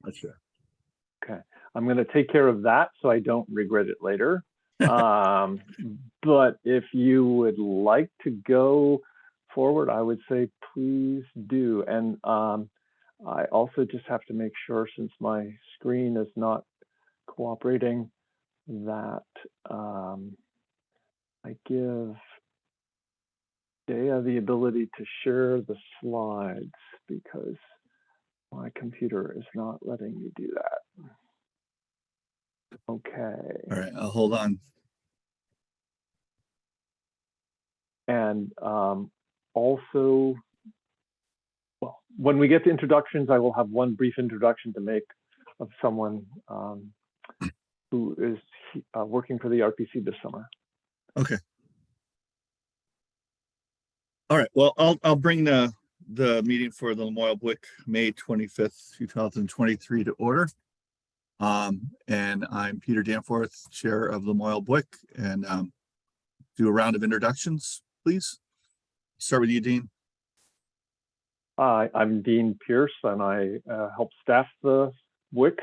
Gotcha. Okay, I'm going to take care of that so I don't regret it later. But if you would like to go forward, I would say please do. And I also just have to make sure, since my screen is not cooperating, that I give Dea the ability to share the slides, because my computer is not letting me do that. Okay. All right, I'll hold on. And also, well, when we get to introductions, I will have one brief introduction to make of someone who is working for the RPC this summer. Okay. All right. Well, I'll bring the meeting for the Lamoille BWQ May 25th, 2023 to order. And I'm Peter Danforth, Chair of Lamoille BWQ, and do a round of introductions, please. Start with you, Dean. I'm Dean Pierce, and I help staff the BWQ,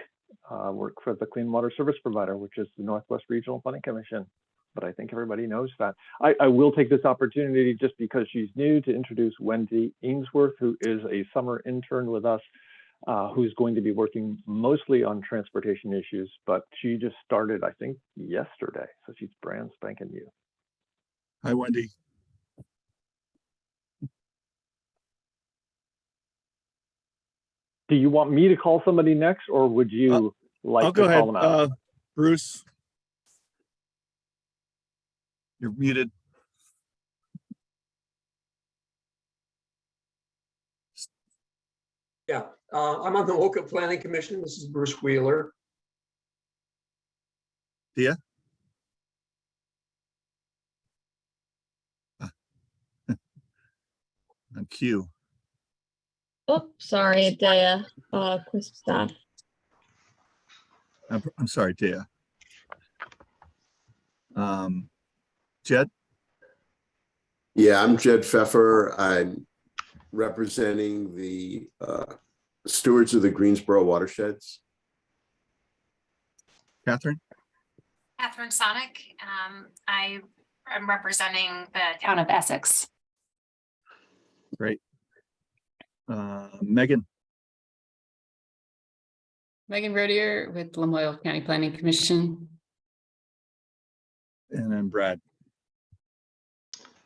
work for the Clean Water Service Provider, which is the Northwest Regional Planning Commission. But I think everybody knows that. I will take this opportunity, just because she's new, to introduce Wendy Ainsworth, who is a summer intern with us, who's going to be working mostly on transportation issues, but she just started, I think, yesterday. So she's brand spanking new. Hi, Wendy. Do you want me to call somebody next, or would you like I'll to go call them out? ahead. Bruce, you're muted. Yeah, I'm on the local planning commission. This is Bruce Wheeler. Dea? On cue. Oh, sorry, Dea, Quisp staff. I'm sorry, Dea. Jed? Yeah, I'm Jed Pfeffer. I'm representing the stewards of the Greensboro watersheds. Catherine? Catherine Sonic. I am representing the town of Essex. Great. Megan? Megan Rodier with Lamoille County Planning Commission. And then Brad.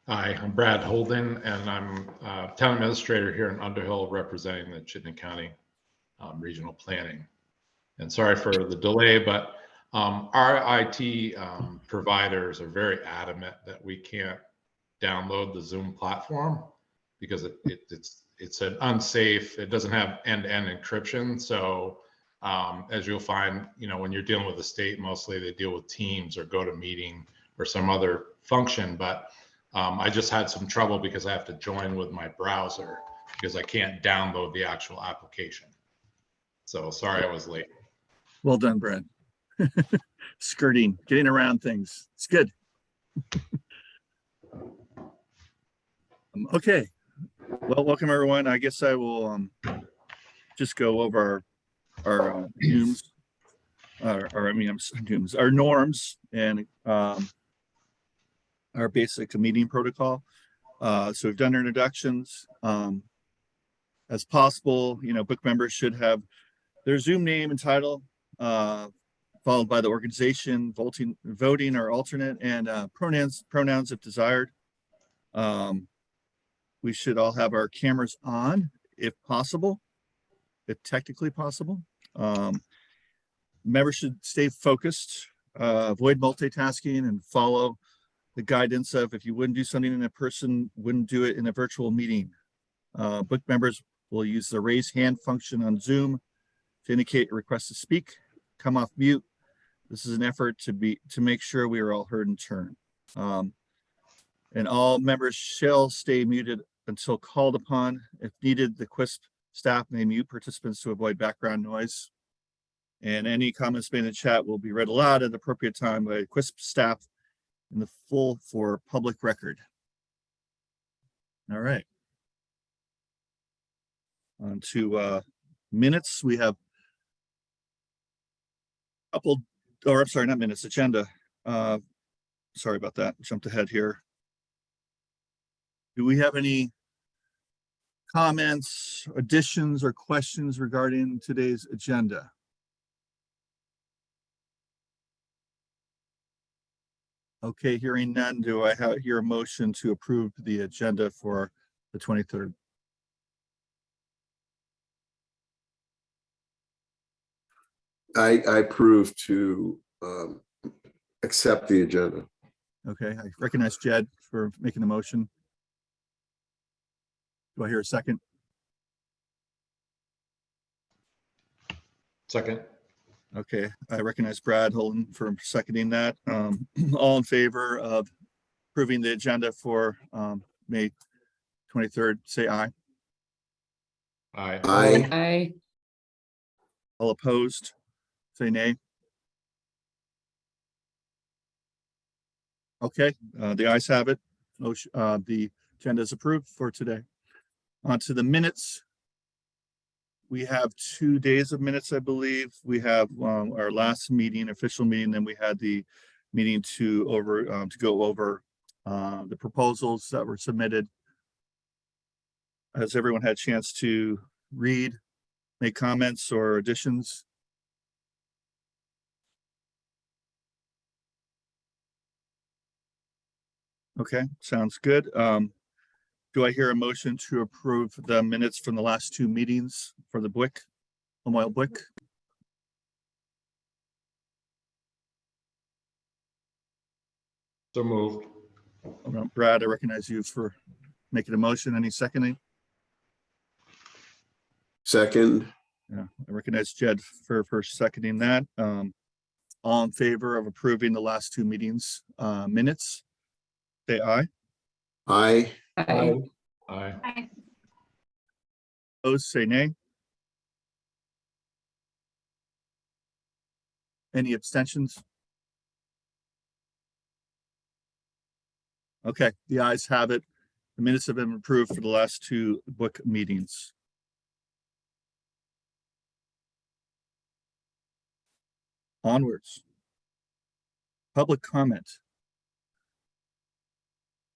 Hi, I'm Brad Holden, and I'm town administrator here in Underhill, representing the Chittenden County Regional Planning. And sorry for the delay, but our IT providers are very adamant that we can't download the Zoom platform because it's an unsafe. It doesn't have end-to-end encryption. So as you'll find, when you're dealing with the state, mostly they deal with Teams or GoToMeeting or some other function. But I just had some trouble because I have to join with my browser because I can't download the actual application. So sorry I was late. Well done, Brad. Skirting, getting around things. It's good. Okay. Well, welcome everyone. I guess I will just go over our norms, our norms and our basic meeting protocol. So we've done our introductions. As possible, BWQ members should have their Zoom name and title, followed by the organization, voting or alternate, and pronouns if desired. We should all have our cameras on, if possible, if technically possible. Members should stay focused, avoid multitasking, and follow the guidance of, if you wouldn't do something in person, wouldn't do it in a virtual meeting. BWQ members will use the raise hand function on Zoom to indicate a request to speak, come off mute. This is an effort to make sure we are all heard in turn. And all members shall stay muted until called upon. If needed, the QUISP staff may mute participants to avoid background noise. And any comments made in the chat will be read aloud at the appropriate time by QUISP staff in the full for public record. All right. On to minutes. We have Couple, or I'm sorry, not minutes, agenda. Sorry about that, jumped ahead here. Do we have any comments, additions, or questions regarding today's agenda? Okay, hearing none, do I hear a motion to approve the agenda for the 23rd? I approve to accept the agenda. Okay, I recognize Jed for making the motion. Do I hear a second? Second. Okay, I recognize Brad Holden for seconding that. All in favor of approving the agenda for May 23rd, say aye. Aye. Aye. I, All opposed, say nay. Okay, the ayes have it. Motion, the agenda is approved for today. On to the minutes. We have 2 days of minutes, I believe. We have our last meeting, official meeting, then we had the meeting to go over the proposals that were submitted. Has everyone had a chance to read, make comments or additions? Okay, sounds good. Do I hear a motion to approve the minutes from the last 2 meetings for the BWC, Lamoille BWC? So moved. Brad, I recognize you for making a motion. Any seconding? Second. Yeah, I recognize Jed for seconding that. All in favor of approving the last 2 meetings minutes? Say aye. Aye. I, Aye. Aye. Opposed, say nay. Any abstentions? Okay, the ayes have it. The minutes have been approved for the last 2 BWC meetings. Onwards. Public comment.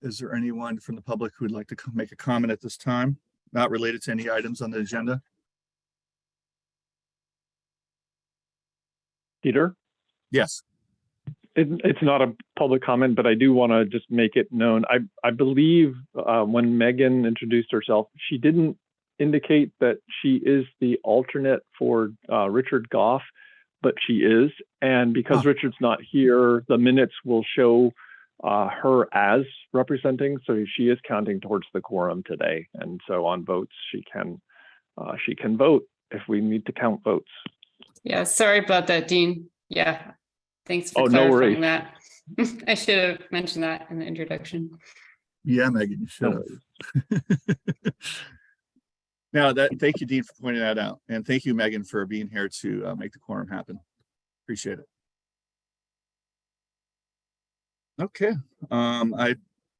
Is there anyone from the public who would like to make a comment at this time, not related to any items on the agenda? Peter? Yes. It's not a public comment, but I do want to just make it known. I believe when Megan introduced herself, she didn't indicate that she is the alternate for Richard Goff, but she is. And because Richard's not here, the minutes will show her as representing. So she is counting towards the quorum today. And so on votes, she can vote if we need to count votes. yeah, sorry about that, Dean. Yeah, thanks for Oh, no clarifying worries. that. I should have mentioned that in the introduction. Yeah, Megan, you should have. Now thank you, Dean, for pointing that out. And thank you, Megan, for being here to make the quorum happen. Appreciate it. Okay, I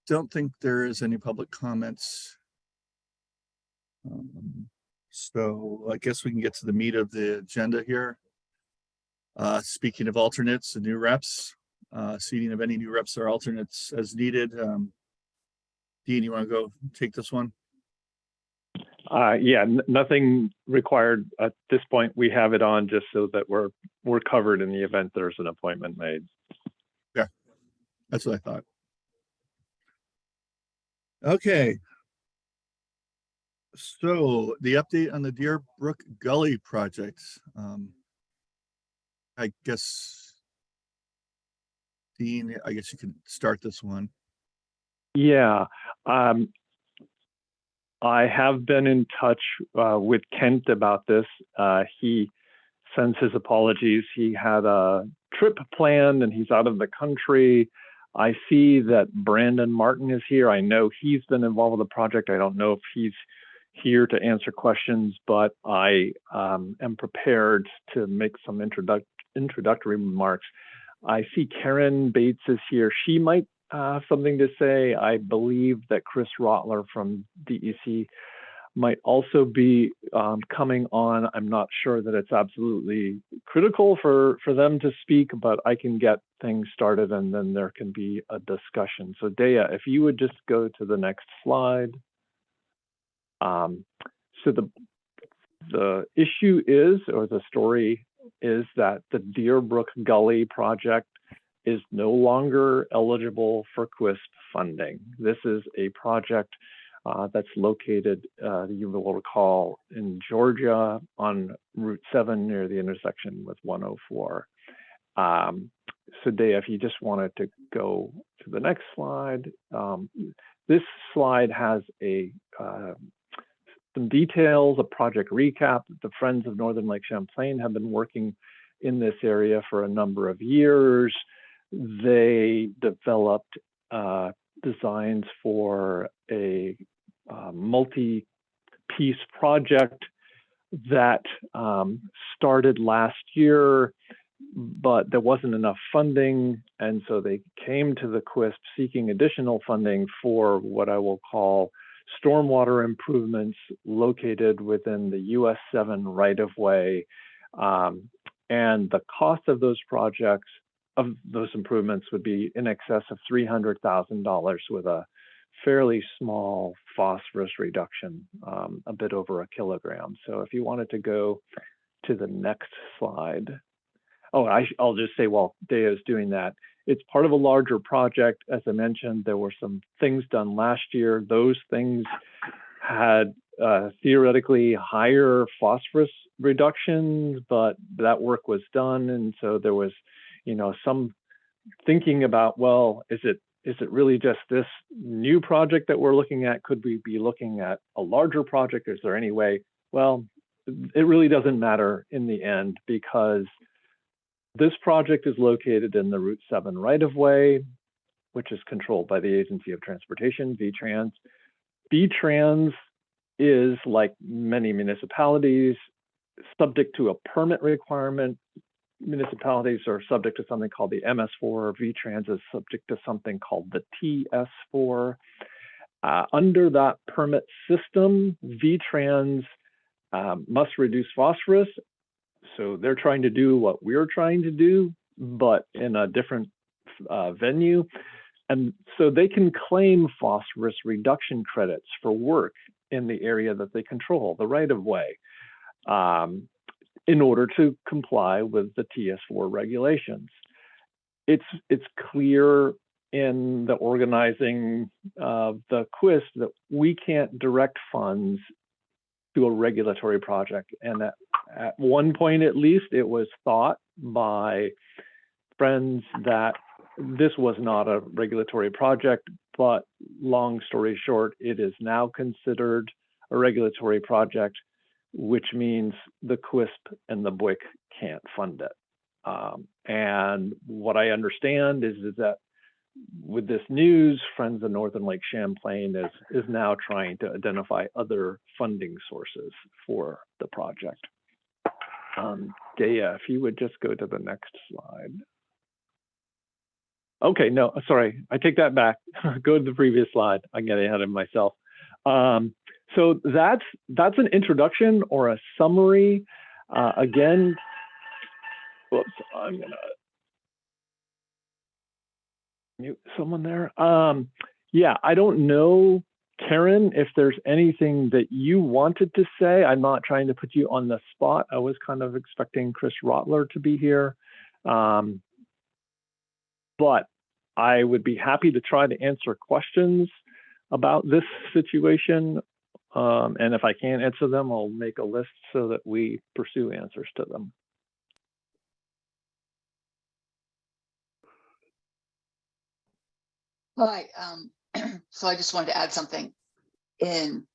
don't think there is any public comments. So I guess we can get to the meat of the agenda here. Speaking of alternates and new reps, seating of any new reps or alternates as needed. Dean, you want to go take this one? Yeah, nothing required at this point. We have it on just so that we're covered in the event there's an appointment made. Yeah, that's what I thought. Okay. So the update on the Deer Brook Gully Project. I guess, Dean, I guess you can start this one. Yeah, I have been in touch with Kent about this. He sends his apologies. He had a trip planned and he's out of the country. I see that Brandon Martin is here. I know he's been involved with the project. I don't know if he's here to answer questions, but I am prepared to make some introductory remarks. I see Karen Bates is here. She might have something to say. I believe that Chris Rotler from DEC might also be coming on. I'm not sure that it's absolutely critical for them to speak, but I can get things started and then there can be a discussion. So Dea, if you would just go to the next slide. So the issue is, or the story is, that the Deer Brook Gully Project is no longer eligible for QUISP funding. This is a project that's located, you will recall, in Georgia on Route 7 near the intersection with 104. So Dea, if you just wanted to go to the next slide. This slide has some details, a project recap. The Friends of Northern Lake Champlain have been working in this area for a number of years. They developed designs for a multi-piece project that started last year, but there wasn't enough funding. And so they came to the QUISP seeking additional funding for what I will call stormwater improvements located within the US 7 right-of-way. And the cost of those projects, of those improvements, would be in excess of $300,000 with a fairly small phosphorus reduction, a bit over 1 kilogram. So if you wanted to go to the next slide. Oh, I'll just say while Dea is doing that, it's part of a larger project. As I mentioned, there were some things done last year. Those things had theoretically higher phosphorus reductions, but that work was done. And so there was, some thinking about, well, is it really just this new project that we're looking at? Could we be looking at a larger project? Is there any way? Well, it really doesn't matter in the end, because this project is located in the Route 7 right-of-way, which is controlled by the Agency of Transportation, VTrans. VTrans is, like many municipalities, subject to a permit requirement. Municipalities are subject to something called the MS4. VTrans is subject to something called the TS4. Under that permit system, VTrans must reduce phosphorus. So they're trying to do what we're trying to do, but in a different venue. And so they can claim phosphorus reduction credits for work in the area that they control, the right-of-way, in order to comply with the TS4 regulations. It's clear in the organizing of the QUISP that we can't direct funds to a regulatory project. And at one point, at least, it was thought by Friends that this was not a regulatory project, but long story short, it is now considered a regulatory project, which means the QUISP and the BWQ can't fund it. And what I understand is that with this news, Friends of Northern Lake Champlain is now trying to identify other funding sources for the project. Dea, if you would just go to the next slide. Okay, no, sorry, I take that back. Go to the previous slide. I'm getting ahead of myself. So that's an introduction or a summary. Again, whoops, I'm gonna mute someone there. Yeah, I don't know, Karen, if there's anything that you wanted to say. I'm not trying to put you on the spot. I was kind of expecting Chris Rotler to be here. But I would be happy to try to answer questions about this situation. And if I can't answer them, I'll make a list so that we pursue answers to them. Hi, so I just wanted to add something in.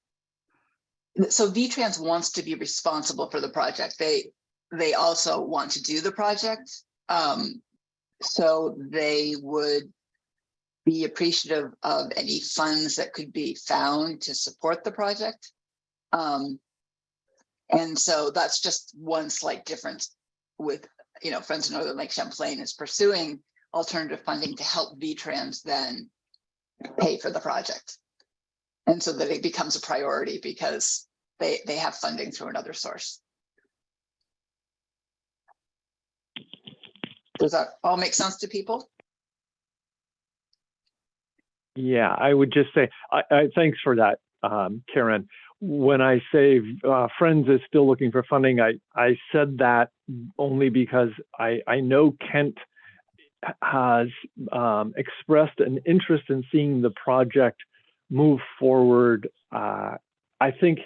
So VTrans wants to be responsible for the project. They also want to do the project. So they would be appreciative of any funds that could be found to support the project. And so that's just one slight difference with, Friends of Northern Lake Champlain is pursuing alternative funding to help VTrans then pay for the project. And so that it becomes a priority because they have funding through another source. Does that all make sense to people? Yeah, I would just say, thanks for that, Karen. When I say Friends is still looking for funding, I said that only because I know Kent has expressed an interest in seeing the project move forward. I think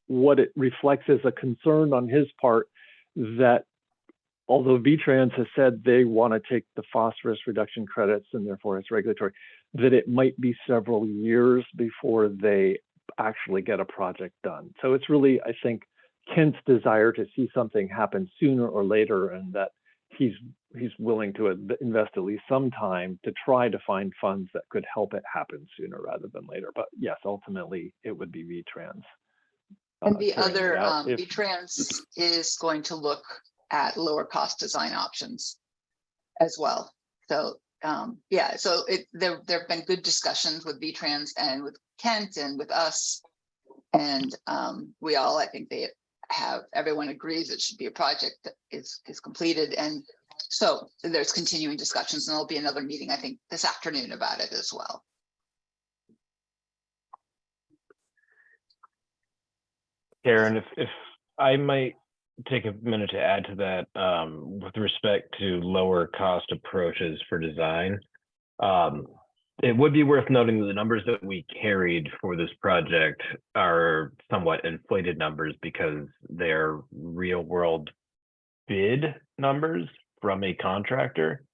what it reflects is a concern on his part that although VTrans has said they want to take the phosphorus reduction credits and therefore it's regulatory, that it might be several years before they actually get a project done. So it's really, I think, Kent's desire to see something happen sooner or later, and that he's willing to invest at least some time to try to find funds that could help it happen sooner rather than later. But yes, ultimately it would be VTrans. And the carrying other it out if- VTrans is going to look at lower cost design options as well. So yeah, so there have been good discussions with VTrans and with Kent and with us, and we all, I think they have, everyone agrees it should be a project that is completed, and so there's continuing discussions, and there'll be another meeting I think this afternoon about it as well. Karen, if I might take a minute to add to that, with respect to lower cost approaches for design, it would be worth noting that the numbers that we carried for this project are somewhat inflated numbers because they're real world bid numbers from a contractor.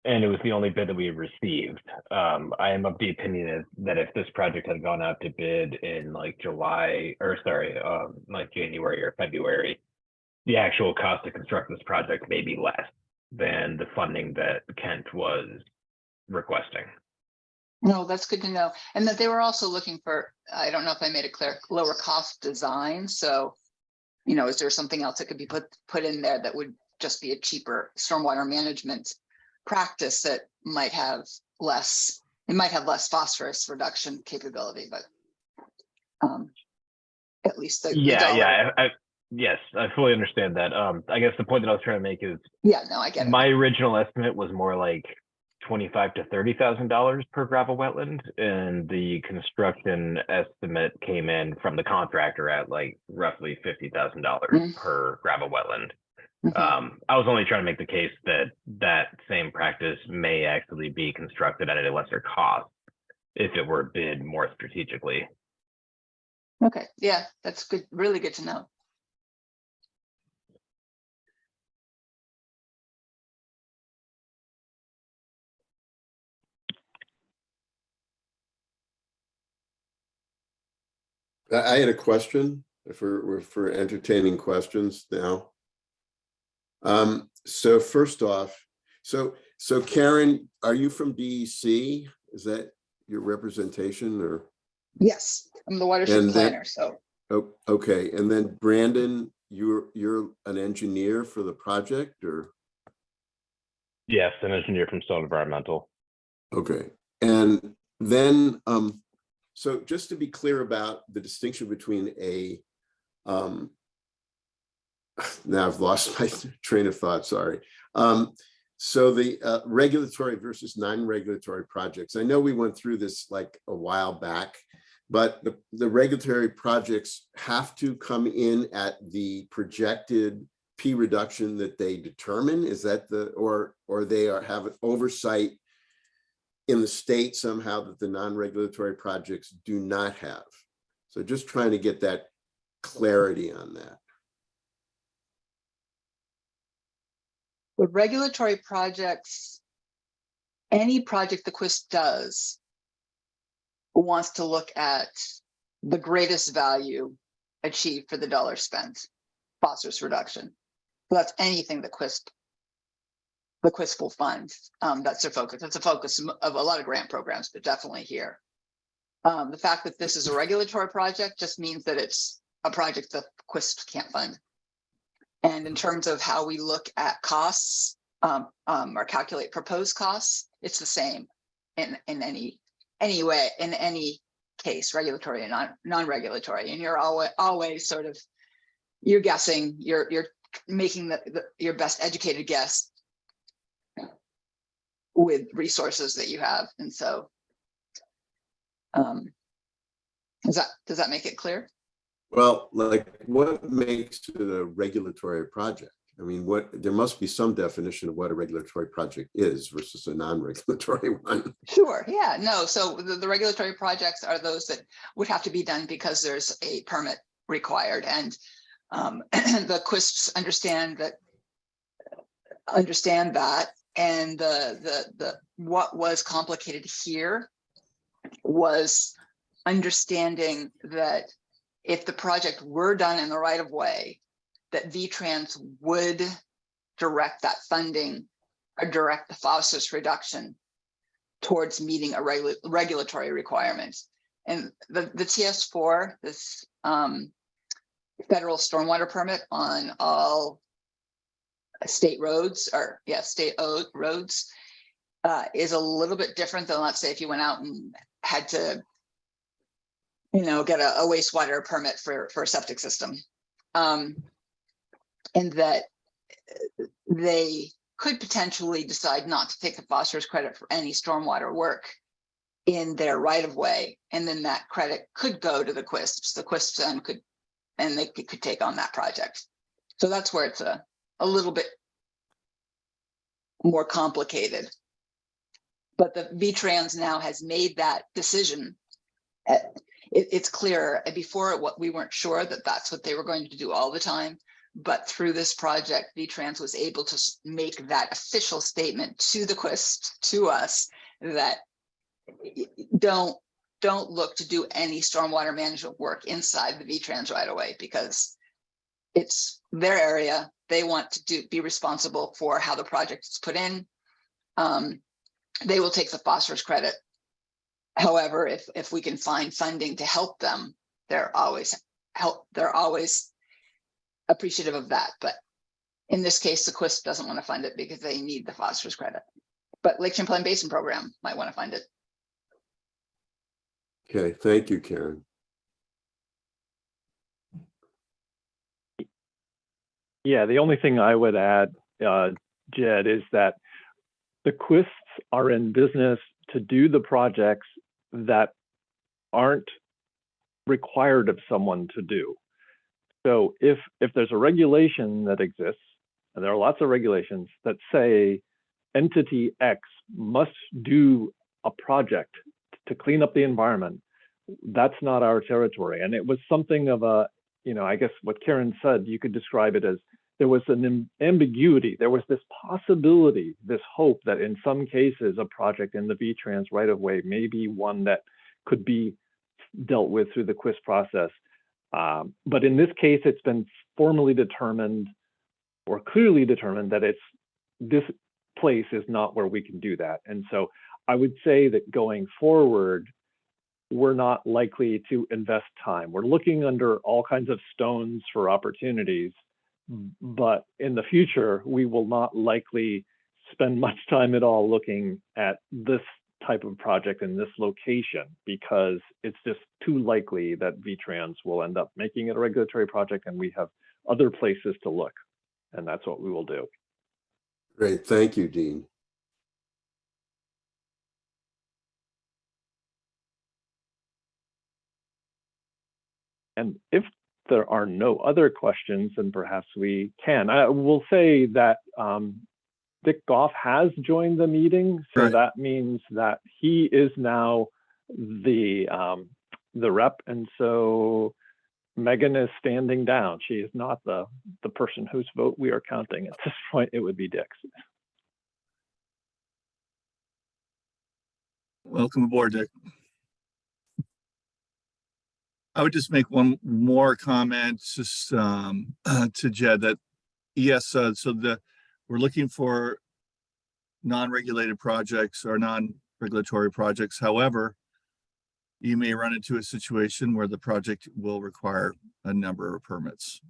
And it was the only bid that we received. I am of the opinion that if this project had gone out to bid in like January or February, the actual cost to construct this project may be less than the funding that Kent was requesting. No, that's good to know. And that they were also looking for, I don't know if I made it clear, lower cost design. So, you know, is there something else that could be put in there that would just be a cheaper stormwater management practice that might have less, it might have less phosphorus reduction capability, but at least the yes, I fully understand that. I guess the point that I was trying to make is, yeah, no, I get it. My original estimate was more like $25,000 to $30,000 per gravel wetland, and the construction estimate came in from the contractor at like roughly $50,000 per gravel wetland. I was only trying to make the case that that same practice may actually be constructed at a lesser cost if it were bid more strategically. Okay, yeah, that's good, really good to know. I had a question if we're entertaining questions now. So first off, so Karen, are you from DEC? Is that your representation or? Yes, I'm the watershed planner, so. Oh, okay. And then Brandon, you're an engineer for the project or? Yes, an engineer from Stone Environmental. Okay. And then, so just to be clear about the distinction between a, now I've lost my train of thought, sorry. So the regulatory versus non-regulatory projects, I know we went through this like a while back, but the regulatory projects have to come in at the projected P reduction that they determine. Is that or they have an oversight in the state somehow that the non-regulatory projects do not have? So just trying to get that clarity on that. The regulatory projects, any project the QUISP does wants to look at the greatest value achieved for the dollar spent, phosphorus reduction. So that's anything the QUISP will fund. That's their focus. That's a focus of a lot of grant programs, but definitely here. The fact that this is a regulatory project just means that it's a project that QUISP can't fund. And in terms of how we look at costs or calculate proposed costs, it's the same in any way, in any case, regulatory and non-regulatory, and you're always sort of, you're guessing, you're making your best educated guess with resources that you have. And so does that make it clear? Well, like what makes it a regulatory project? I mean, there must be some definition of what a regulatory project is versus a non-regulatory one. Sure. Yeah. No. So the regulatory projects are those that would have to be done because there's a permit required, and the QUISPs understand that, and the what was complicated here was understanding that if the project were done in the right of way, that VTrans would direct that funding or direct the phosphorus reduction towards meeting a regulatory requirement. And the TS4, this federal stormwater permit on all state roads, or state roads, is a little bit different than, let's say, if you went out and had to, get a wastewater permit for a septic system. And that they could potentially decide not to take the phosphorus credit for any stormwater work in their right of way, and then that credit could go to the QUISPs. The QUISPs then could take on that project. So that's where it's a little bit more complicated. But the VTrans now has made that decision. It's clear. Before, we weren't sure that that's what they were going to do all the time. But through this project, VTrans was able to make that official statement to the QUISP, to us, that don't look to do any stormwater management work inside the VTrans right away, because it's their area. They want to be responsible for how the project is put in. They will take the phosphorus credit. However, if we can find funding to help them, they're always appreciative of that. But in this case, the QUISP doesn't want to fund it because they need the phosphorus credit. But Lake Champlain Basin Program might want to fund it. Okay, thank you, Karen. Yeah, the only thing I would add, Jed, is that the QUISPs are in business to do the projects that aren't required of someone to do. So if there's a regulation that exists, and there are lots of regulations that say entity X must do a project to clean up the environment, that's not our territory. And it was something of a, I guess what Karen said, you could describe it as there was an ambiguity. There was this possibility, this hope that in some cases, a project in the VTrans right of way may be one that could be dealt with through the QUISP process. But in this case, it's been formally determined or clearly determined that this place is not where we can do that. And so I would say that going forward, we're not likely to invest time. We're looking under all kinds of stones for opportunities, but in the future, we will not likely spend much time at all looking at this type of project in this location, because it's just too likely that VTrans will end up making it a regulatory project, and we have other places to look, and that's what we will do. Great, thank you, Dean. And if there are no other questions, then perhaps we can. I will say that Dick Goff has joined the meeting, so that means that he is now the rep, and so Megan is standing down. She is not the person whose vote we are counting at this point. It would be Dick's. Welcome aboard, Dick. I would just make one more comment just to Jed that yes, we're looking for non-regulated projects or non-regulatory projects. However, you may run into a situation where the project will require a number of permits,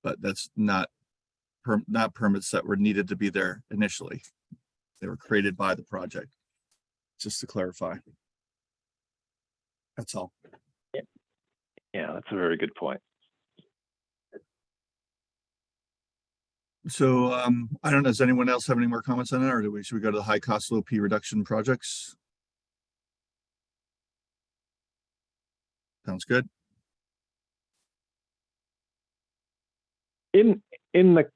but that's not permits that were needed to be there initially. They were created by the project, just to clarify. That's all. Yeah, that's a very good point. So I don't know, does anyone else have any more comments on that, or should we go to the high cost, low P reduction projects? Sounds good. In the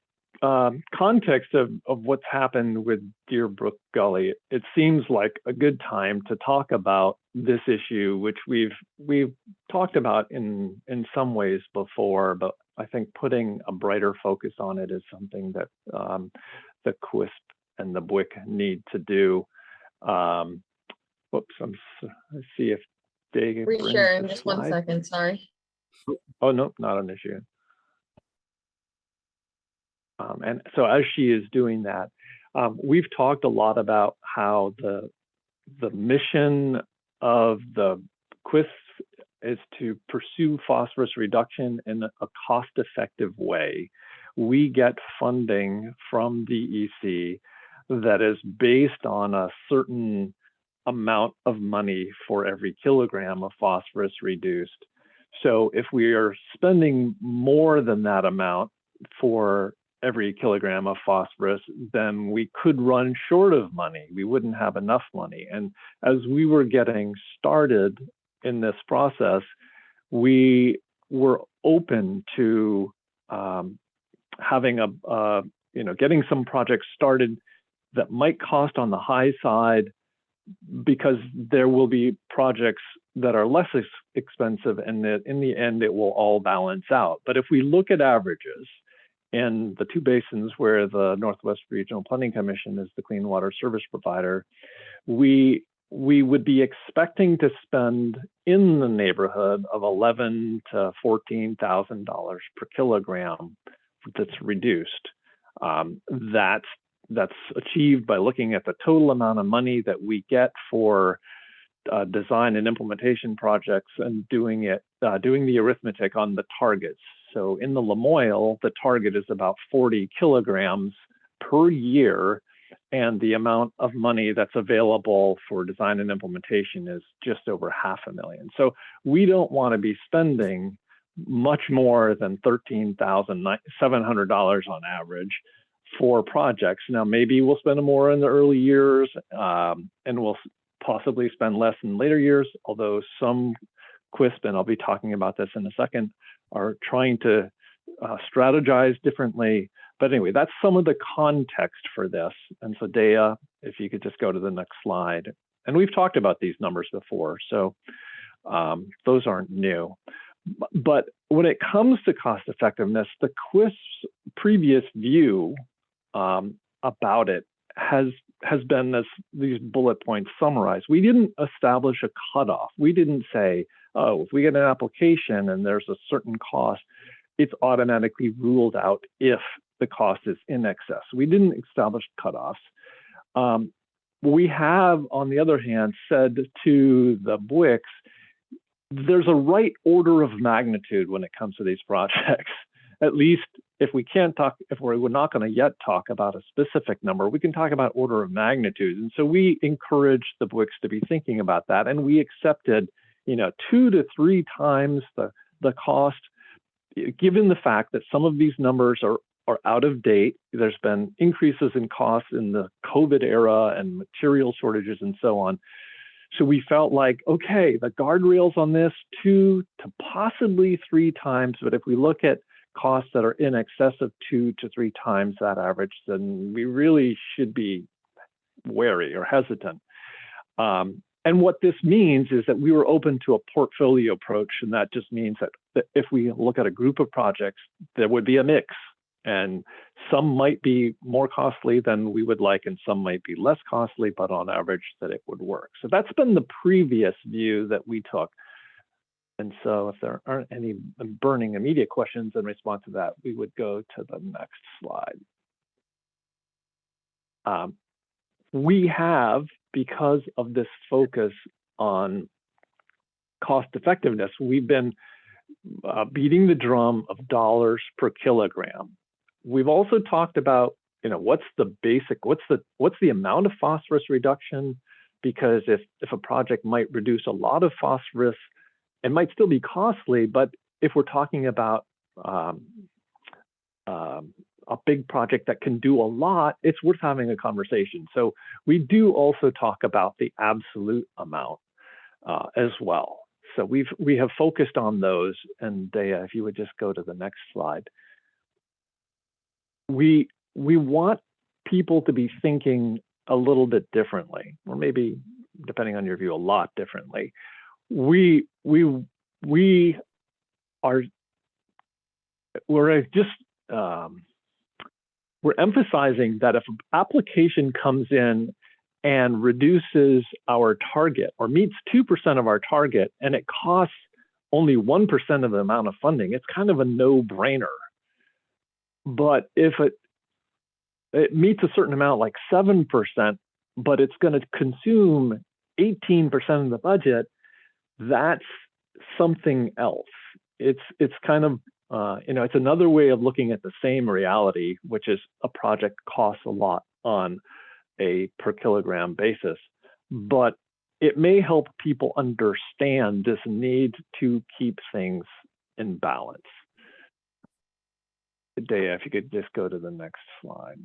context of what's happened with Deer Brook Gully, it seems like a good time to talk about this issue, which we've talked about in some ways before, but I think putting a brighter focus on it is something that the QUISP and the BWQ need to do. Whoops, let's see if they Resharing, just 1 second, sorry. Oh, no, not an issue. And so as she is doing that, we've talked a lot about how the mission of the QUISP is to pursue phosphorus reduction in a cost-effective way. We get funding from DEC that is based on a certain amount of money for every kilogram of phosphorus reduced. So if we are spending more than that amount for every kilogram of phosphorus, then we could run short of money. We wouldn't have enough money. And as we were getting started in this process, we were open to having getting some projects started that might cost on the high side, because there will be projects that are less expensive, and that in the end it will all balance out. But if we look at averages, in the two basins where the Northwest Regional Planning Commission is the clean water service provider, we would be expecting to spend in the neighborhood of $11,000 to $14,000 per kilogram that's reduced. That's achieved by looking at the total amount of money that we get for design and implementation projects and doing the arithmetic on the targets. So in the Lamoille, the target is about 40 kilograms per year, and the amount of money that's available for design and implementation is just over $500,000. So we don't want to be spending much more than $13,700 on average for projects. Now, maybe we'll spend more in the early years, and we'll possibly spend less in later years, although some QUISP, and I'll be talking about this in a second, are trying to strategize differently. But anyway, that's some of the context for this. And so Dea, if you could just go to the next slide. And we've talked about these numbers before, so those aren't new. But when it comes to cost effectiveness, the QUISP's previous view about it has been these bullet points summarized. We didn't establish a cutoff. We didn't say, oh, if we get an application and there's a certain cost, it's automatically ruled out if the cost is in excess. We didn't establish cutoffs. We have, on the other hand, said to the BWQs, there's a right order of magnitude when it comes to these projects. At least if we're not going to yet talk about a specific number, we can talk about order of magnitude. And so we encourage the BWQs to be thinking about that. And we accepted, 2 to 3 times the cost, given the fact that some of these numbers are out of date. There's been increases in costs in the COVID era and material shortages and so on. So we felt like, okay, the guardrails on this 2 to possibly 3 times, but if we look at costs that are in excess of 2 to 3 times that average, then we really should be wary or hesitant. And what this means is that we were open to a portfolio approach, and that just means that if we look at a group of projects, there would be a mix, and some might be more costly than we would like, and some might be less costly, but on average that it would work. So that's been the previous view that we took. And so if there aren't any burning immediate questions in response to that, we would go to the next slide. We have, because of this focus on cost effectiveness, we've been beating the drum of dollars per kilogram. We've also talked about, what's the amount of phosphorus reduction because if a project might reduce a lot of phosphorus, it might still be costly, but if we're talking about a big project that can do a lot, it's worth having a conversation. So we do also talk about the absolute amount as well. So we have focused on those, and Dea, if you would just go to the next slide. We want people to be thinking a little bit differently, or maybe, depending on your view, a lot differently. We're emphasizing that if an application comes in and reduces our target or meets 2% of our target and it costs only 1% of the amount of funding, it's kind of a no-brainer. But if it meets a certain amount, like 7%, but it's going to consume 18% of the budget, that's something else. It's kind of, it's another way of looking at the same reality, which is a project costs a lot on a per kilogram basis, but it may help people understand this need to keep things in balance. Dea, if you could just go to the next slide.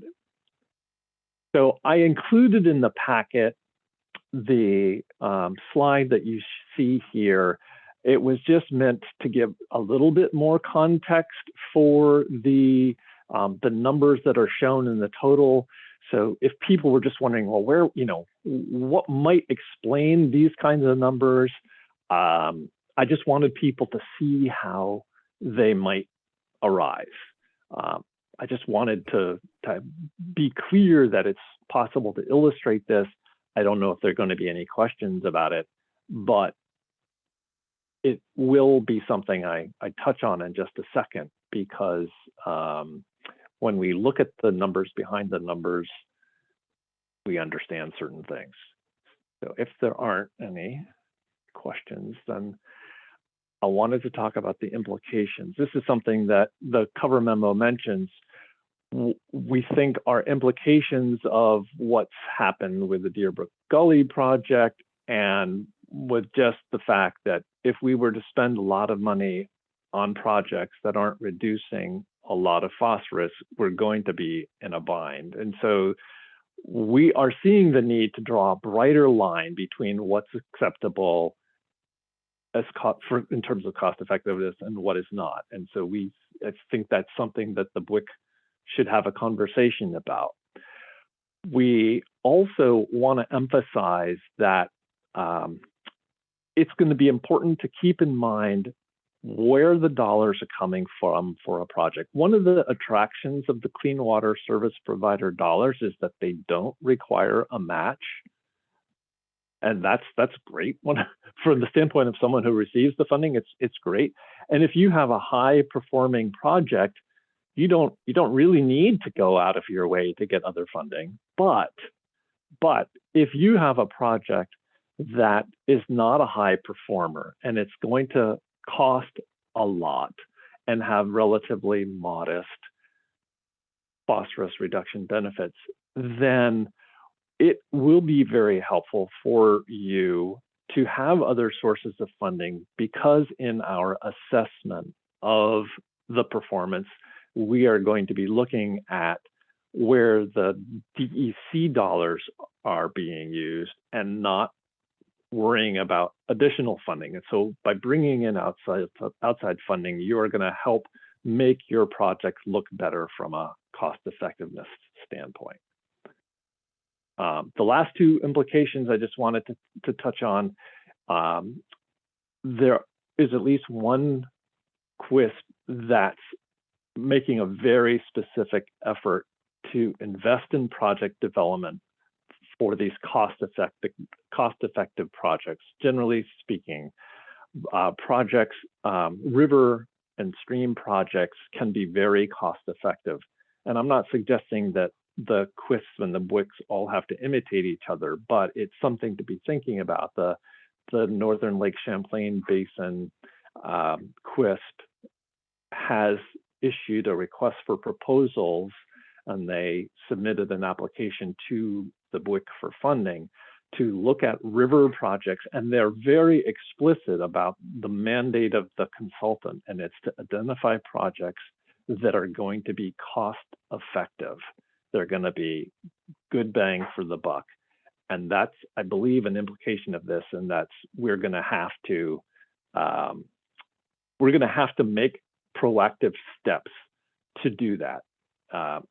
So I included in the packet the slide that you see here. It was just meant to give a little bit more context for the numbers that are shown in the total. So if people were just wondering, well, where, what might explain these kinds of numbers, I just wanted people to see how they might arise. I just wanted to be clear that it's possible to illustrate this. I don't know if there are going to be any questions about it, but it will be something I touch on in just a second, because when we look at the numbers behind the numbers, we understand certain things. So if there aren't any questions, then I wanted to talk about the implications. This is something that the cover memo mentions. We think are implications of what's happened with the Deer Brook Gully Project, and with just the fact that if we were to spend a lot of money on projects that aren't reducing a lot of phosphorus, we're going to be in a bind. And so we are seeing the need to draw a brighter line between what's acceptable as in terms of cost effectiveness and what is not. And so I think that's something that the BWQ should have a conversation about. We also want to emphasize that it's going to be important to keep in mind where the dollars are coming from for a project. One of the attractions of the clean water service provider dollars is that they don't require a match. And that's great. From the standpoint of someone who receives the funding, it's great. And if you have a high performing project, you don't really need to go out of your way to get other funding. But if you have a project that is not a high performer and it's going to cost a lot and have relatively modest phosphorus reduction benefits, then it will be very helpful for you to have other sources of funding, because in our assessment of the performance, we are going to be looking at where the DEC dollars are being used and not worrying about additional funding. And so by bringing in outside funding, you are going to help make your project look better from a cost effectiveness standpoint. The last two implications I just wanted to touch on, there is at least one QUISP that's making a very specific effort to invest in project development for these cost-effective projects. Generally speaking, projects, river and stream projects can be very cost-effective. And I'm not suggesting that the QUISPs and the BWQs all have to imitate each other, but it's something to be thinking about. The Northern Lake Champlain Basin QUISP has issued a request for proposals, and they submitted an application to the BWQ for funding to look at river projects, and they're very explicit about the mandate of the consultant, and it's to identify projects that are going to be cost effective. They're going to be good bang for the buck. And that's, I believe, an implication of this, and that's we're going to have to make proactive steps to do that.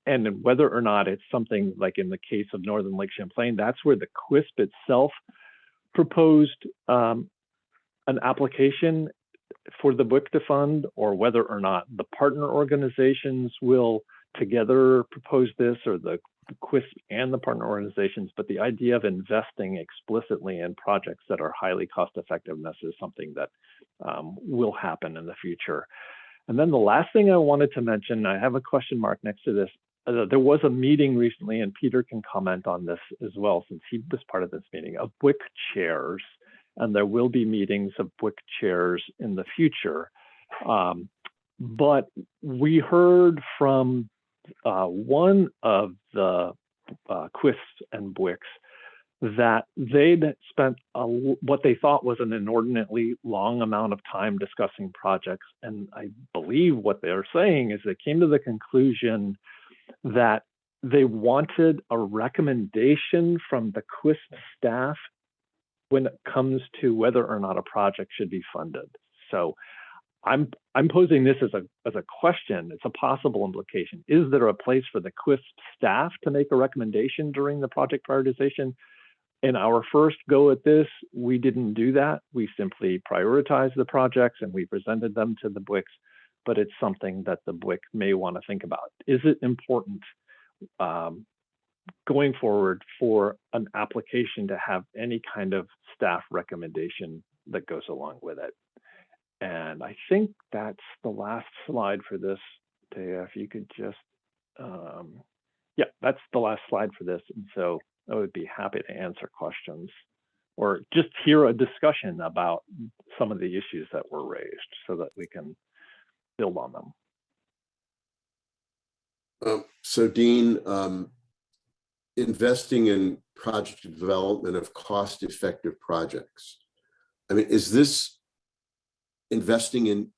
And whether or not it's something like in the case of Northern Lake Champlain, that's where the QUISP itself proposed an application for the BWQ to fund, or whether or not the partner organizations will together propose this, or the QUISP and the partner organizations. But the idea of investing explicitly in projects that are highly cost effectiveness is something that will happen in the future. And then the last thing I wanted to mention, I have a question mark next to this. There was a meeting recently, and Peter can comment on this as well, since he was part of this meeting, of BWQ chairs, and there will be meetings of BWQ chairs in the future. But we heard from one of the QUISPs and BWQs that they'd spent what they thought was an inordinately long amount of time discussing projects. And I believe what they're saying is they came to the conclusion that they wanted a recommendation from the QUISP staff when it comes to whether or not a project should be funded. So I'm posing this as a question. It's a possible implication. Is there a place for the QUISP staff to make a recommendation during the project prioritization? In our first go at this, we didn't do that. We simply prioritized the projects and we presented them to the BWQs, but it's something that the BWQ may want to think about. Is it important going forward for an application to have any kind of staff recommendation that goes along with it? And I think that's the last slide for this, Taya. If you could just, yeah, that's the last slide for this. And so I would be happy to answer questions or just hear a discussion about some of the issues that were raised so that we can build on them. So Dean, investing in project development of cost-effective projects. I mean, is this investing in,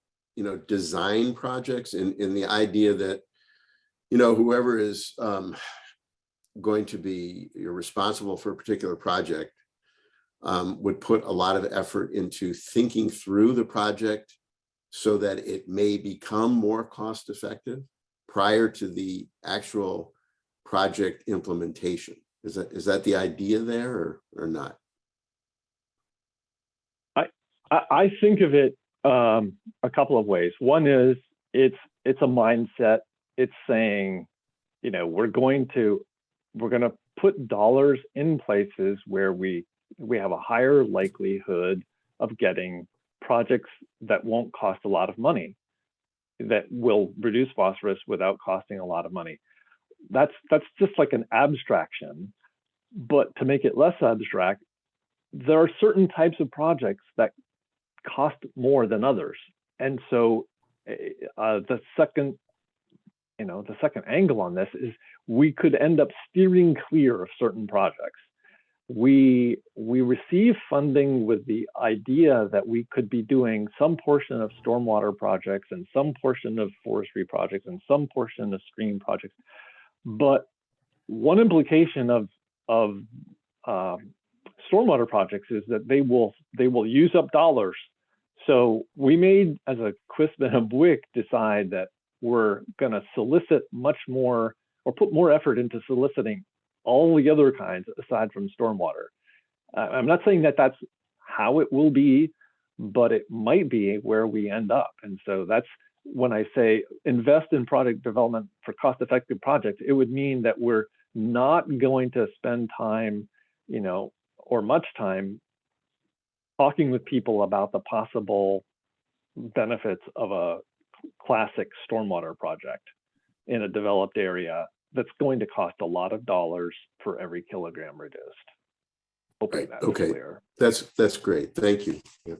design projects in the idea that, whoever is going to be responsible for a particular project would put a lot of effort into thinking through the project so that it may become more cost effective prior to the actual project implementation? Is that the idea there or not? I think of it a couple of ways. One is it's a mindset. It's saying, we're going to put dollars in places where we have a higher likelihood of getting projects that won't cost a lot of money, that will reduce phosphorus without costing a lot of money. That's just like an abstraction. But to make it less abstract, there are certain types of projects that cost more than others. And so the second angle on this is we could end up steering clear of certain projects. We receive funding with the idea that we could be doing some portion of stormwater projects and some portion of forestry projects and some portion of stream projects. But one implication of stormwater projects is that they will use up dollars. So we made, as a QUISP and a BWQ, decide that we're going to solicit much more or put more effort into soliciting all the other kinds aside from stormwater. I'm not saying that that's how it will be, but it might be where we end up. And so that's when I say invest in product development for cost-effective projects, it would mean that we're not going to spend time, or much time talking with people about the possible benefits of a classic stormwater project in a developed area that's going to cost a lot of dollars for every kilogram reduced. Hoping that's clear. That's great. Thank you. Yeah.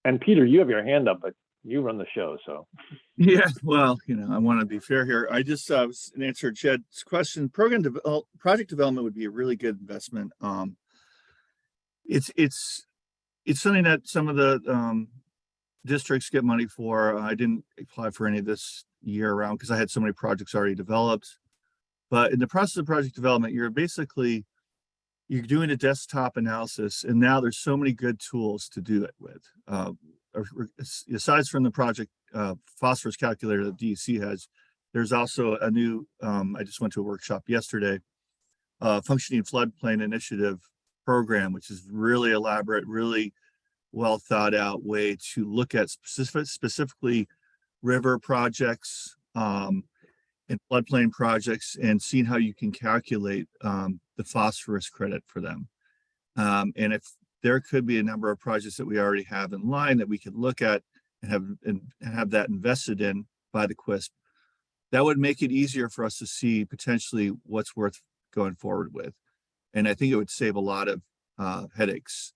And Peter, you have your hand up, but you run the show, so. Yeah, well, I want to be fair here. I just answered Jed's question. Project development would be a really good investment. It's something that some of the districts get money for. I didn't apply for any of this year round because I had so many projects already developed. But in the process of project development, you're doing a desktop analysis, and now there's so many good tools to do it with. Aside from the project phosphorus calculator that DEC has, there's also a new, I just went to a workshop yesterday, functioning floodplain initiative program, which is really elaborate, really well thought out way to look at specifically river projects and floodplain projects, and seeing how you can calculate the phosphorus credit for them. And if there could be a number of projects that we already have in line that we could look at and have that invested in by the QUISP, that would make it easier for us to see potentially what's worth going forward with. And I think it would save a lot of headaches,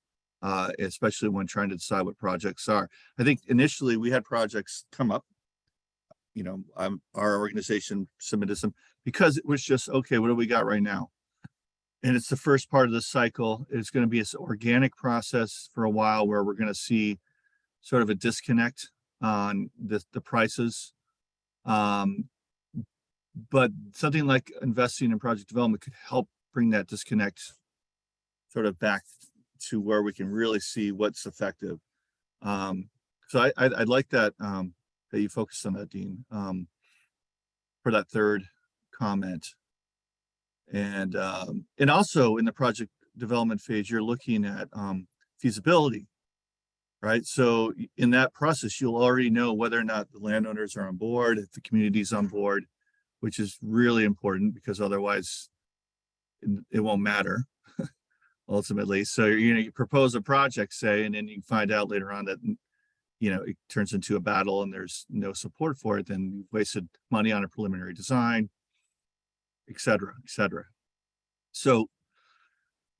especially when trying to decide what projects are. I think initially we had projects come up, our organization submitted some because it was just, okay, what do we got right now? And it's the first part of the cycle. It's going to be this organic process for a while where we're going to see sort of a disconnect on the prices. But something like investing in project development could help bring that disconnect sort of back to where we can really see what's effective. So I'd like that, that you focused on that, Dean, for that third comment. And also in the project development phase, you're looking at feasibility, right? So in that process, you'll already know whether or not the landowners are on board, if the community's on board, which is really important because otherwise it won't matter ultimately. So, you propose a project, say, and then you find out later on that, it turns into a battle and there's no support for it, then you've wasted money on a preliminary design, et cetera, et cetera. So,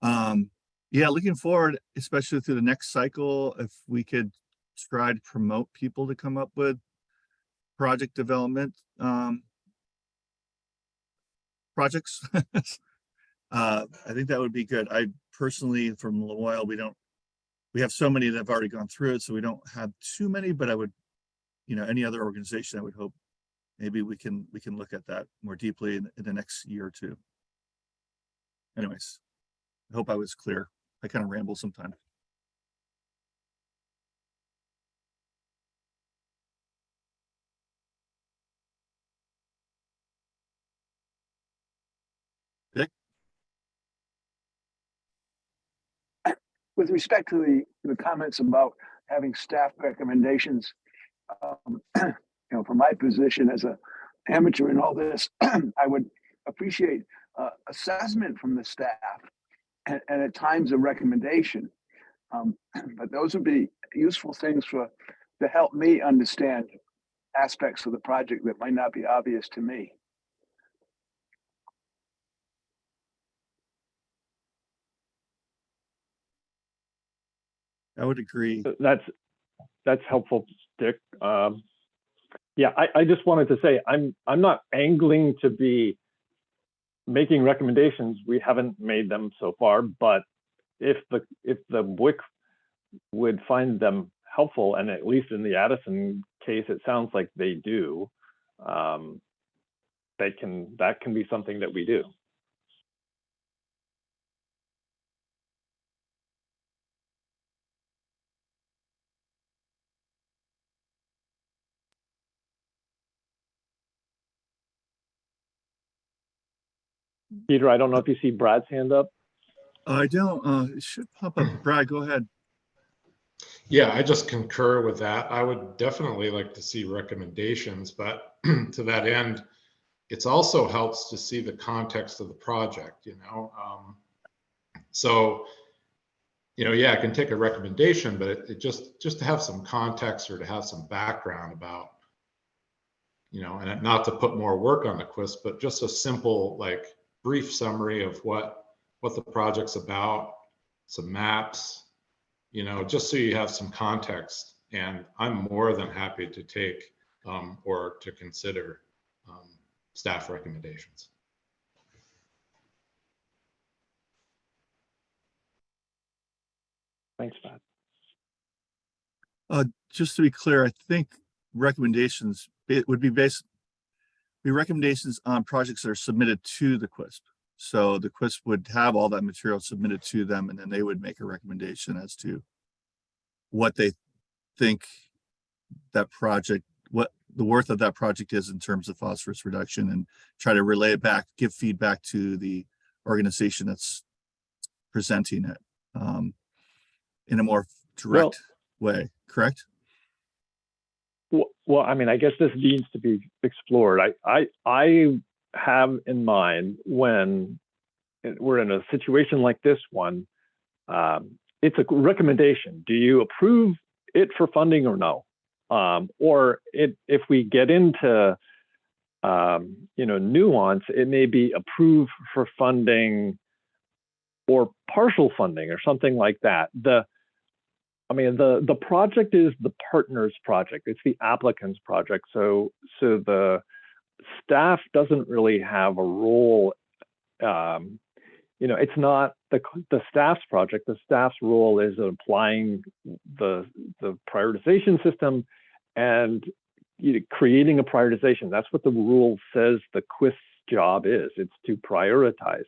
yeah, looking forward, especially through the next cycle, if we could try to promote people to come up with project development projects. I think that would be good. I personally, from Lamoille, we have so many that have already gone through it, so we don't have too many, but I would, any other organization, I would hope maybe we can look at that more deeply in the next year or two. Anyways, I hope I was clear. I kind of ramble sometimes. Dick? With respect to the comments about having staff recommendations, from my position as an amateur in all this, I would appreciate assessment from the staff and at times a recommendation. But those would be useful things to help me understand aspects of the project that might not be obvious to me. I would agree. That's helpful, Dick. Yeah, I just wanted to say I'm not angling to be making recommendations. We haven't made them so far, but if the WIC would find them helpful, and at least in the Addison case, it sounds like they do, that can be something that we do. Peter, I don't know if you see Brad's hand up. I don't. It should pop up. Brad, go ahead. Yeah, I just concur with that. I would definitely like to see recommendations, but to that end, it also helps to see the context of the project, So, yeah, I can take a recommendation, but it just to have some context or to have some background about, and not to put more work on the QUISP, but just a simple, brief summary of what the project's about, some maps, just so you have some context. And I'm more than happy to take or to consider staff recommendations. Thanks, Pat. Just to be clear, I think recommendations, it would be recommendations on projects that are submitted to the QUISP. So the QUISP would have all that material submitted to them, and then they would make a recommendation as to what they think that project, what the worth of that project is in terms of phosphorus reduction, and try to relay it back, give feedback to the organization that's presenting it in a more direct way, correct? Well, I mean, I guess this needs to be explored. I have in mind when we're in a situation like this one, it's a recommendation. Do you approve it for funding or no? Or if we get into nuance, it may be approved for funding or partial funding or something like that. The project is the partner's project. It's the applicant's project. So the staff doesn't really have a role. It's not the staff's project. The staff's role is applying the prioritization system and creating a prioritization. That's what the rule says the QUISP job is. It's to prioritize.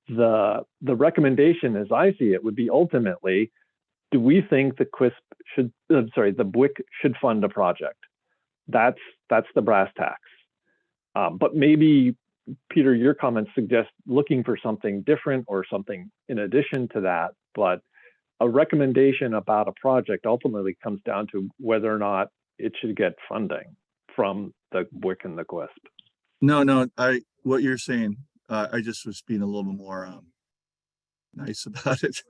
The recommendation, as I see it, would be ultimately, do we think the BWQ should fund a project? That's the brass tacks. But maybe, Peter, your comments suggest looking for something different or something in addition to that. But a recommendation about a project ultimately comes down to whether or not it should get funding from the BWQ and the QUISP. No, what you're saying, I just was being a little bit more nice about it.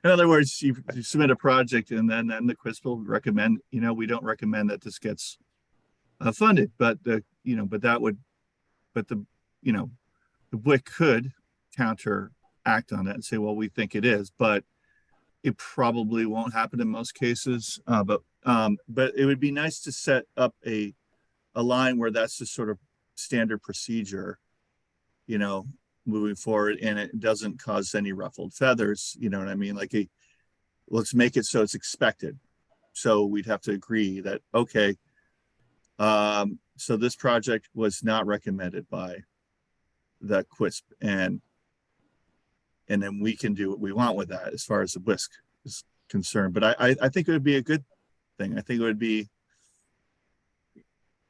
In other words, you submit a project and then the QUISP will recommend, we don't recommend that this gets funded, but the BWQ could counteract on that and say, well, we think it is, but it probably won't happen in most cases. But it would be nice to set up a line where that's just sort of standard procedure, moving forward, and it doesn't cause any ruffled feathers. You know what I mean? Like, let's make it so it's expected. So we'd have to agree that, okay, so this project was not recommended by the QUISP, and then we can do what we want with that as far as the BWQ is concerned. But I think it would be a good thing. I think it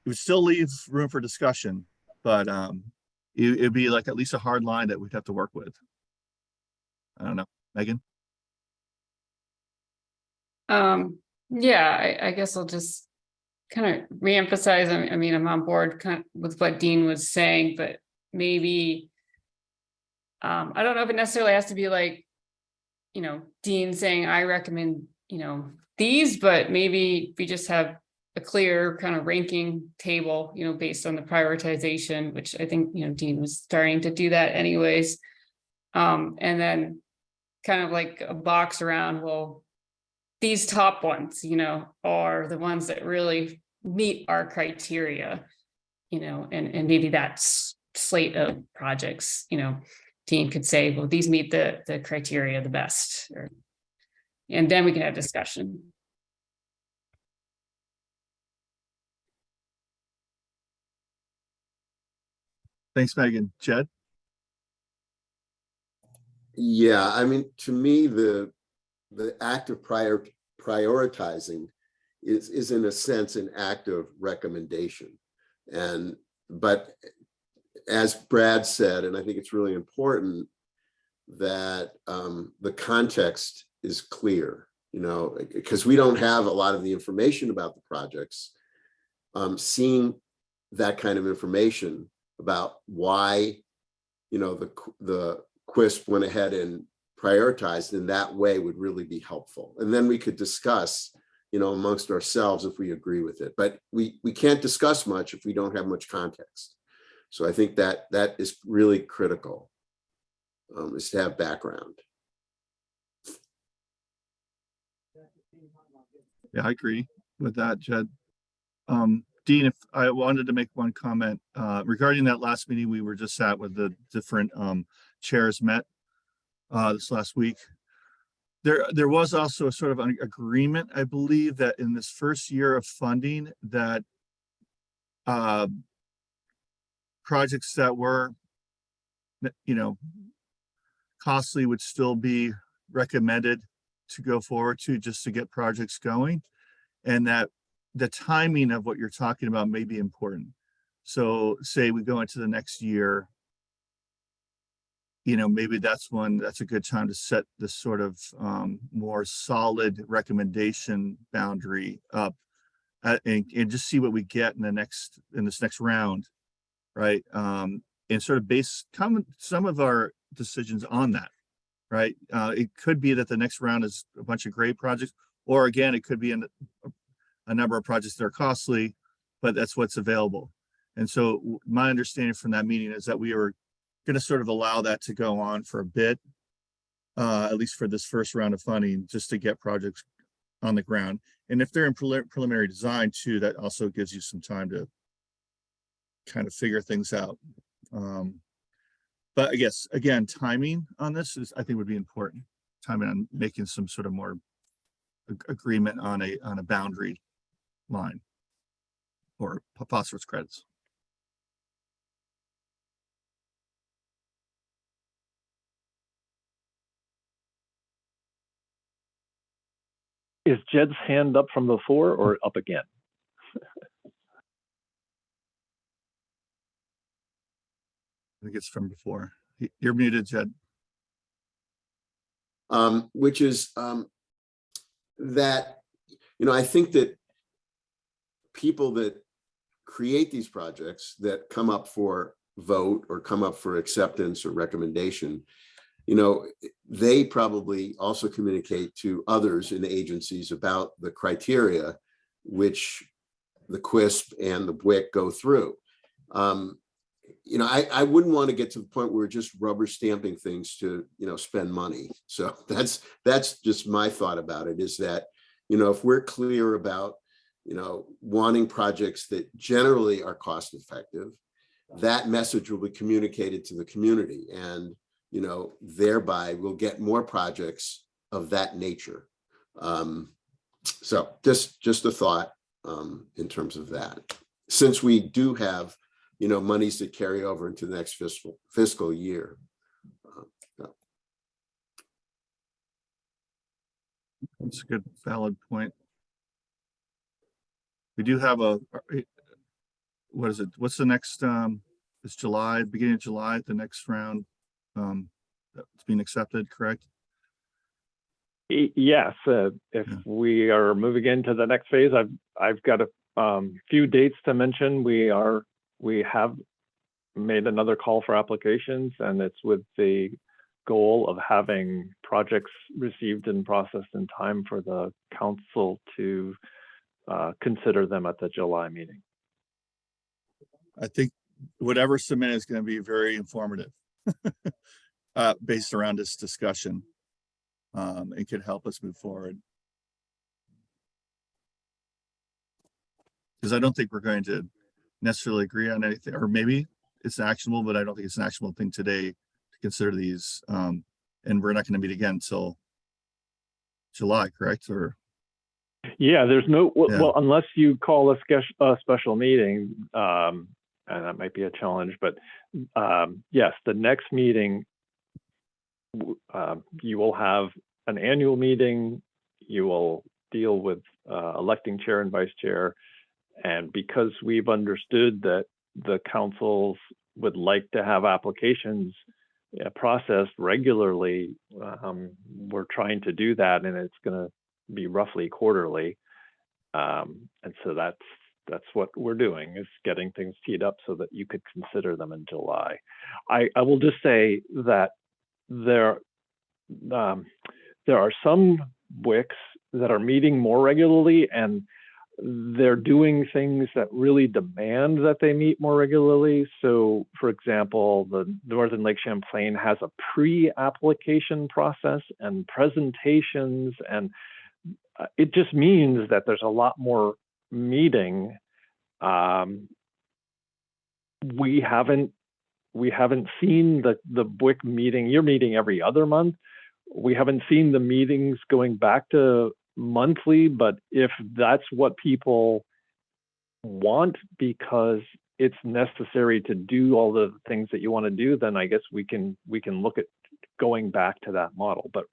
would still leave room for discussion, but it'd be like at least a hard line that we'd have to work with. I don't know, Megan. Yeah, I guess I'll just kind of reemphasize. I mean, I'm on board kind of with what Dean was saying, but maybe I don't know if it necessarily has to be like, Dean saying I recommend, these, but maybe we just have a clear kind of ranking table, based on the prioritization, which I think, Dean was starting to do that anyways. And then kind of like a box around, well, these top ones, are the ones that really meet our criteria, and maybe that's slate of projects, Dean could say, well, these meet the criteria the best, and then we can have discussion. Thanks, Megan. Jed? Yeah, I mean, to me, the act of prioritizing is in a sense an act of recommendation. But as Brad said, and I think it's really important that the context is clear, because we don't have a lot of the information about the projects. Seeing that kind of information about why, the QUISP went ahead and prioritized in that way would really be helpful. And then we could discuss, amongst ourselves if we agree with it. But we can't discuss much if we don't have much context. So I think that is really critical, is to have background. Yeah, I agree with that, Jed. Dean, if I wanted to make one comment, regarding that last meeting we were just at with the different, chairs met, this last week. There was also a sort of an agreement, I believe, that in this first year of funding that, projects that were, you know, costly would still be recommended to go forward to, just to get projects going. And that the timing of what you're talking about may be important. So say we go into the next year, you know, maybe that's a good time to set this sort of, more solid recommendation boundary up, and just see what we get in this next round, right? And sort of base some of our decisions on that, right? It could be that the next round is a bunch of great projects, or again, it could be a number of projects that are costly, but that's what's available. And so my understanding from that meeting is that we are going to sort of allow that to go on for a bit, at least for this first round of funding, just to get projects on the ground. And if they're in preliminary design too, that also gives you some time to kind of figure things out. But I guess, again, timing on this I think would be important. Timing on making some sort of more agreement on a boundary line or phosphorus credits. Is Jed's hand up from before or up again? I think it's from before. You're muted, Jed. Which is that, you know, I think that people that create these projects that come up for vote or come up for acceptance or recommendation, you know, they probably also communicate to others in agencies about the criteria which the QUISP and the BWQC go through. You know, I wouldn't want to get to the point where we're just rubber stamping things to, you know, spend money. So that's just my thought about it, is that, you know, if we're clear about, you know, wanting projects that generally are cost effective, that message will be communicated to the community, and, you know, thereby we'll get more projects of that nature. So just a thought in terms of that, since we do have, you know, monies that carry over into the next fiscal year. That's a good, valid point. We do have what is it? What's the next, it's July, beginning of July, the next round, that's being accepted, correct? Yes, if we are moving into the next phase, I've got a few dates to mention. We have made another call for applications, and it's with the goal of having projects received and processed in time for the council to consider them at the July meeting. I think whatever submitted is going to be very informative based around this discussion. It could help us move forward. Because I don't think we're going to necessarily agree on anything, or maybe it's actionable, but I don't think it's an actionable thing today to consider these. And we're not going to meet again until July, correct? Or yeah, there's no, Yeah. well, unless you call a special meeting, and that might be a challenge, but yes, the next meeting, you will have an annual meeting, you will deal with electing chair and vice chair. And because we've understood that the councils would like to have applications processed regularly, we're trying to do that, and it's going to be roughly quarterly. And so that's what we're doing, is getting things teed up so that you could consider them in July. I will just say that there are some BWQs that are meeting more regularly, and they're doing things that really demand that they meet more regularly. So, for example, the Northern Lake Champlain has a pre-application process and presentations, and it just means that there's a lot more meeting. We haven't seen the BWC meeting. You're meeting every other month. We haven't seen the meetings going back to monthly, but if that's what people want because it's necessary to do all the things that you want to do, then I guess we can look at going back to that model. But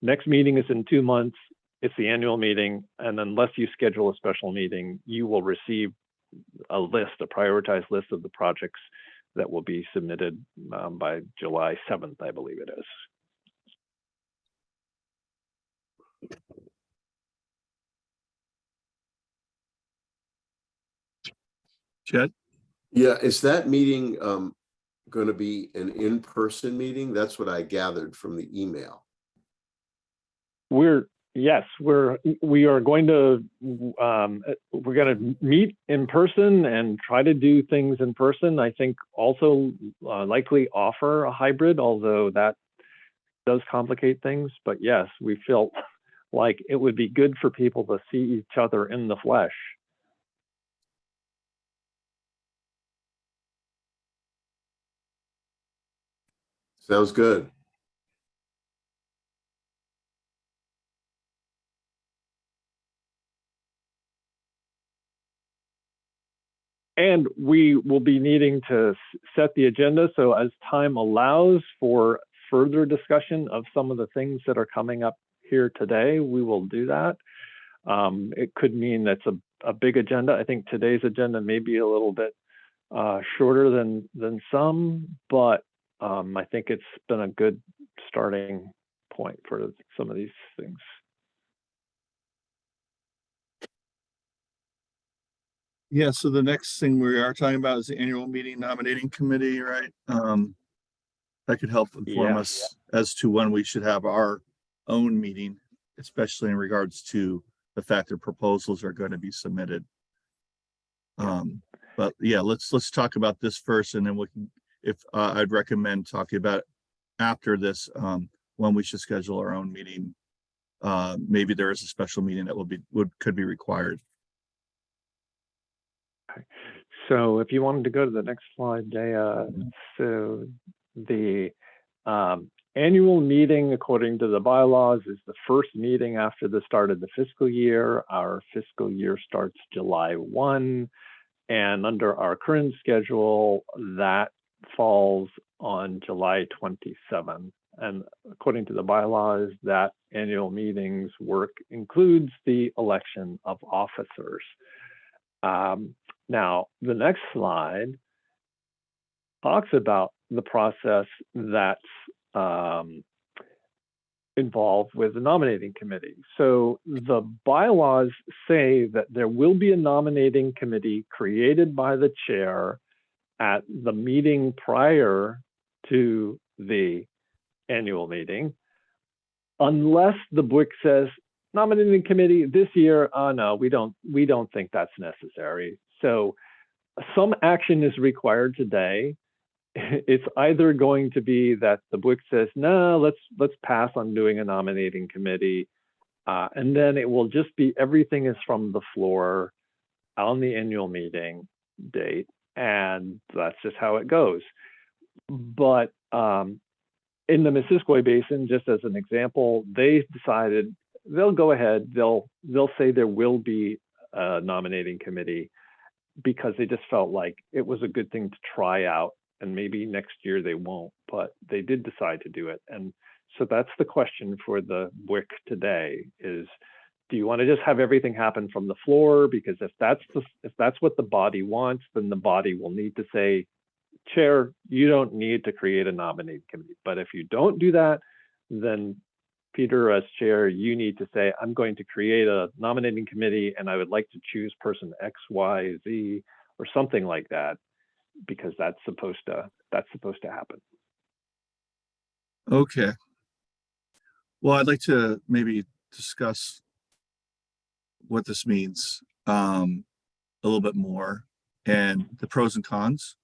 next meeting is in 2 months. It's the annual meeting, and unless you schedule a special meeting, you will receive a prioritized list of the projects that will be submitted by July 7th, I believe it is. Jed? Yeah, is that meeting going to be an in-person meeting? That's what I gathered from the email. We are going to meet in person and try to do things in person. I think also likely offer a hybrid, although that does complicate things. But yes, we felt like it would be good for people to see each other in the flesh. Sounds good. And we will be needing to set the agenda. So as time allows for further discussion of some of the things that are coming up here today, we will do that. It could mean that's a big agenda. I think today's agenda may be a little bit shorter than some, but I think it's been a good starting point for some of these things. Yeah, so the next thing we are talking about is the annual meeting nominating committee, right? That could help inform us as to when we should have our own meeting, especially in regards to the fact that proposals are going to be submitted. But yeah, let's talk about this first, and then we can, if I'd recommend talking about after this, when we should schedule our own meeting. Maybe there is a special meeting that could be required. Okay. So if you wanted to go to the next slide, Dea, so the annual meeting, according to the bylaws, is the first meeting after the start of the fiscal year. Our fiscal year starts July 1, and under our current schedule, that falls on July 27. And according to the bylaws, that annual meeting's work includes the election of officers. Now, the next slide talks about the process that's involved with the nominating committee. So the bylaws say that there will be a nominating committee created by the chair at the meeting prior to the annual meeting, unless the BWC says, nominating committee this year, no, we don't think that's necessary. So some action is required today. It's either going to be that the BWC says, no, let's pass on doing a nominating committee. And then it will just be everything is from the floor on the annual meeting date. And that's just how it goes. But in the Missisquoi Basin, just as an example, they decided they'll go ahead, they'll say there will be a nominating committee because they just felt like it was a good thing to try out, and maybe next year they won't, but they did decide to do it. And so that's the question for the BWC today is, do you want to just have everything happen from the floor? Because if that's what the body wants, then the body will need to say, Chair, you don't need to create a nominating committee. But if you don't do that, then Peter, as chair, you need to say, I'm going to create a nominating committee and I would like to choose person X, Y, Z, or something like that, because that's supposed to happen. Okay. Well, I'd like to maybe discuss what this means a little bit more and the pros and cons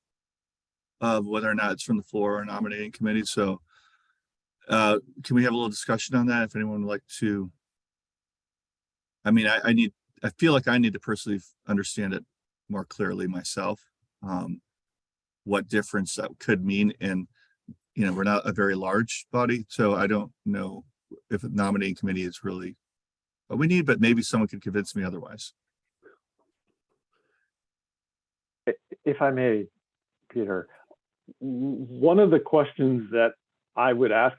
of whether or not it's from the floor or nominating committee. So can we have a little discussion on that if anyone would like to I mean, I feel like I need to personally understand it more clearly myself. What difference that could mean. And, we're not a very large body, so I don't know if a nominating committee is really what we need, but maybe someone could convince me otherwise. If I may, Peter, one of the questions that I would ask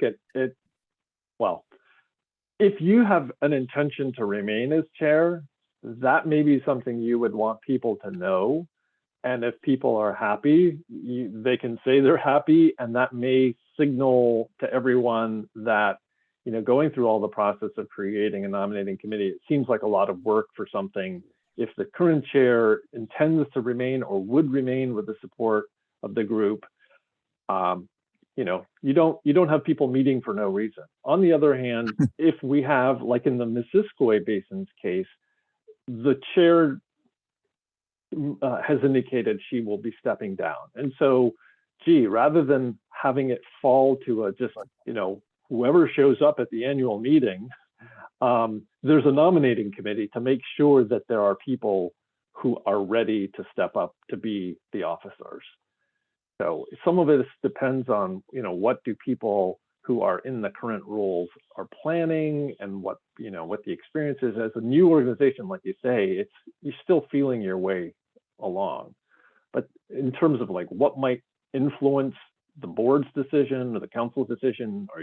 well, if you have an intention to remain as chair, that may be something you would want people to know. And if people are happy, they can say they're happy, and that may signal to everyone that, going through all the process of creating a nominating committee, it seems like a lot of work for something. If the current chair intends to remain or would remain with the support of the group, you don't have people meeting for no reason. On the other hand, if we have, like in the Missisquoi Basin's case, the chair has indicated she will be stepping down. And so, rather than having it fall to whoever shows up at the annual meeting, there's a nominating committee to make sure that there are people who are ready to step up to be the officers. So some of it depends on, what do people who are in the current roles are planning, and what the experience is. As a new organization, like you say, you're still feeling your way along. But in terms of what might influence the board's decision or the council's decision, or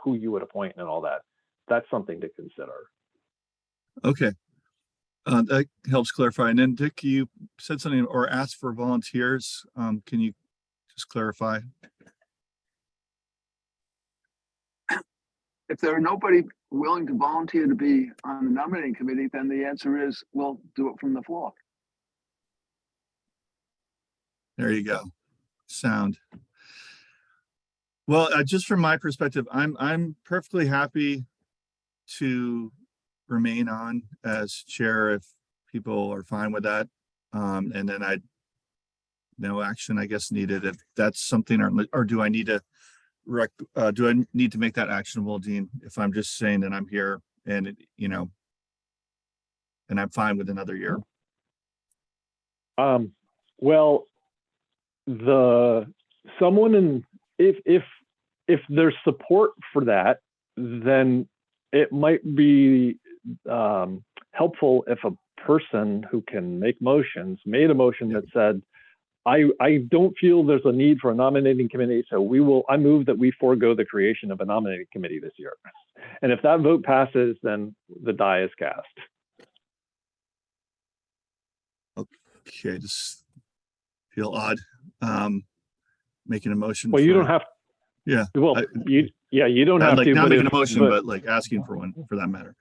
who you would appoint and all that, that's something to consider. Okay. That helps clarify. And then Dick, you said something or asked for volunteers. Can you just clarify? If there are nobody willing to volunteer to be on the nominating committee, then the answer is, we'll do it from the floor. There you go. Sound. Well, just from my perspective, I'm perfectly happy to remain on as chair if people are fine with that. And then no action, I guess, needed if that's something, or do I need to make that actionable, Dean? If I'm just saying that I'm here and and I'm fine with another year. Well, if there's support for that, then it might be helpful if a person who can make motions made a motion that said, I don't feel there's a need for a nominating committee, so I move that we forego the creation of a nominating committee this year. And if that vote passes, then the die is cast. Okay, just feel odd making a motion. Well, you don't have. Yeah. Well, you don't have to. Not but making a motion, but like asking for one, for that matter.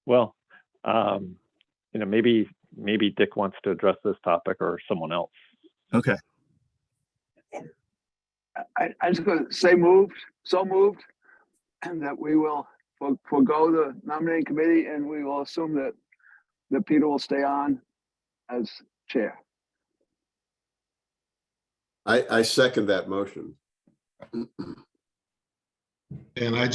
Well, maybe Dick wants to address this topic, or someone else. Okay. I just going to say so moved, and that we will forego the nominating committee, and we will assume that Peter will stay on as chair. I second that motion. And I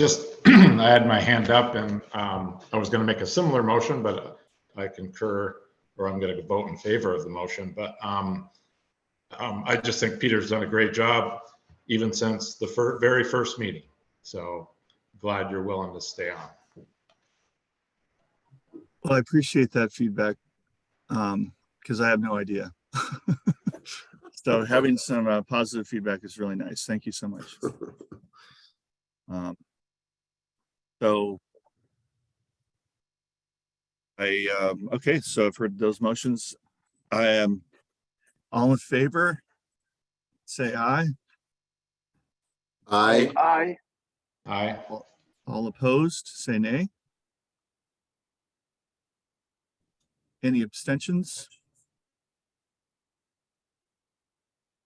had my hand up, and I was going to make a similar motion, but I concur, or I'm going to vote in favor of the motion. But I just think Peter's done a great job, even since the very first meeting. So glad you're willing to stay on. Well, I appreciate that feedback because I have no idea. So having some positive feedback is really nice. Thank you so much. Okay, so for those motions, I am all in favor. Say aye. Aye. Aye. Aye. All opposed, say nay. Any abstentions?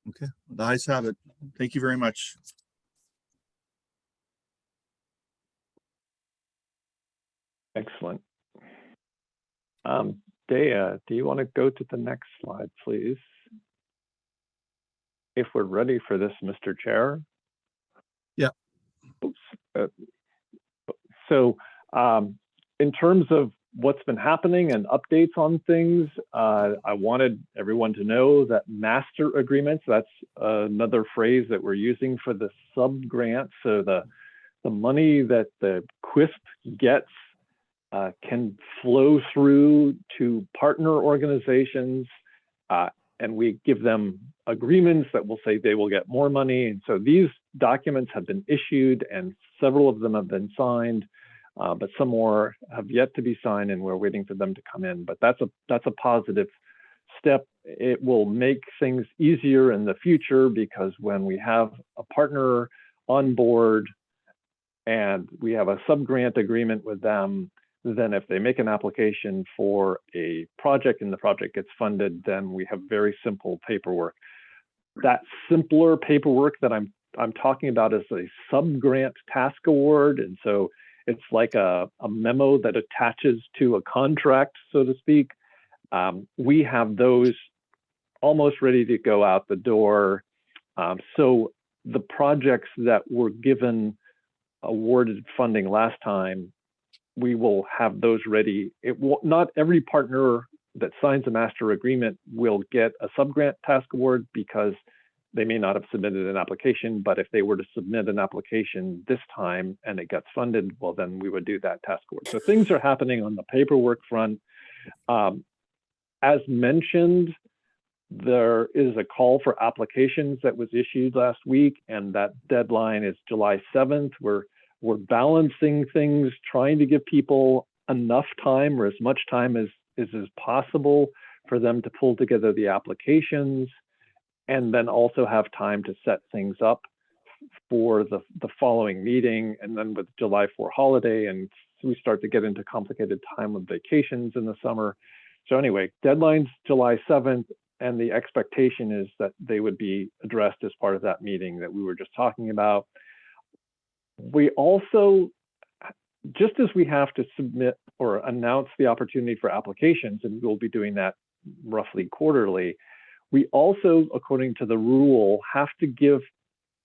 Okay, the ayes have it. Thank you very much. Excellent. Dea, do you want to go to the next slide, please? If we're ready for this, Mr. Chair. Yeah. So in terms of what's been happening and updates on things. I wanted everyone to know that master agreements, that's another phrase that we're using for the sub-grant. So the money that the QUISP gets can flow through to partner organizations, and we give them agreements that will say they will get more money. And so these documents have been issued and several of them have been signed, but some more have yet to be signed and we're waiting for them to come in. But that's a positive step. It will make things easier in the future because when we have a partner on board and we have a sub-grant agreement with them, then if they make an application for a project and the project gets funded, then we have very simple paperwork. That simpler paperwork that I'm talking about is a sub-grant task award. And so it's like a memo that attaches to a contract, so to speak. We have those almost ready to go out the door. So the projects that were given awarded funding last time, we will have those ready. It will not every partner that signs a master agreement will get a sub-grant task award because they may not have submitted an application, but if they were to submit an application this time and it gets funded, well, then we would do that task award. So things are happening on the paperwork front. As mentioned, there is a call for applications that was issued last week, and that deadline is July 7th. We're balancing things, trying to give people enough time or as much time as possible for them to pull together the applications and then also have time to set things up for the following meeting. And then with July 4 holiday, and we start to get into complicated time of vacations in the summer. So anyway, deadline's July 7th, and the expectation is that they would be addressed as part of that meeting that we were just talking about. We also, just as we have to submit or announce the opportunity for applications, and we'll be doing that roughly quarterly, we also, according to the rule, have to give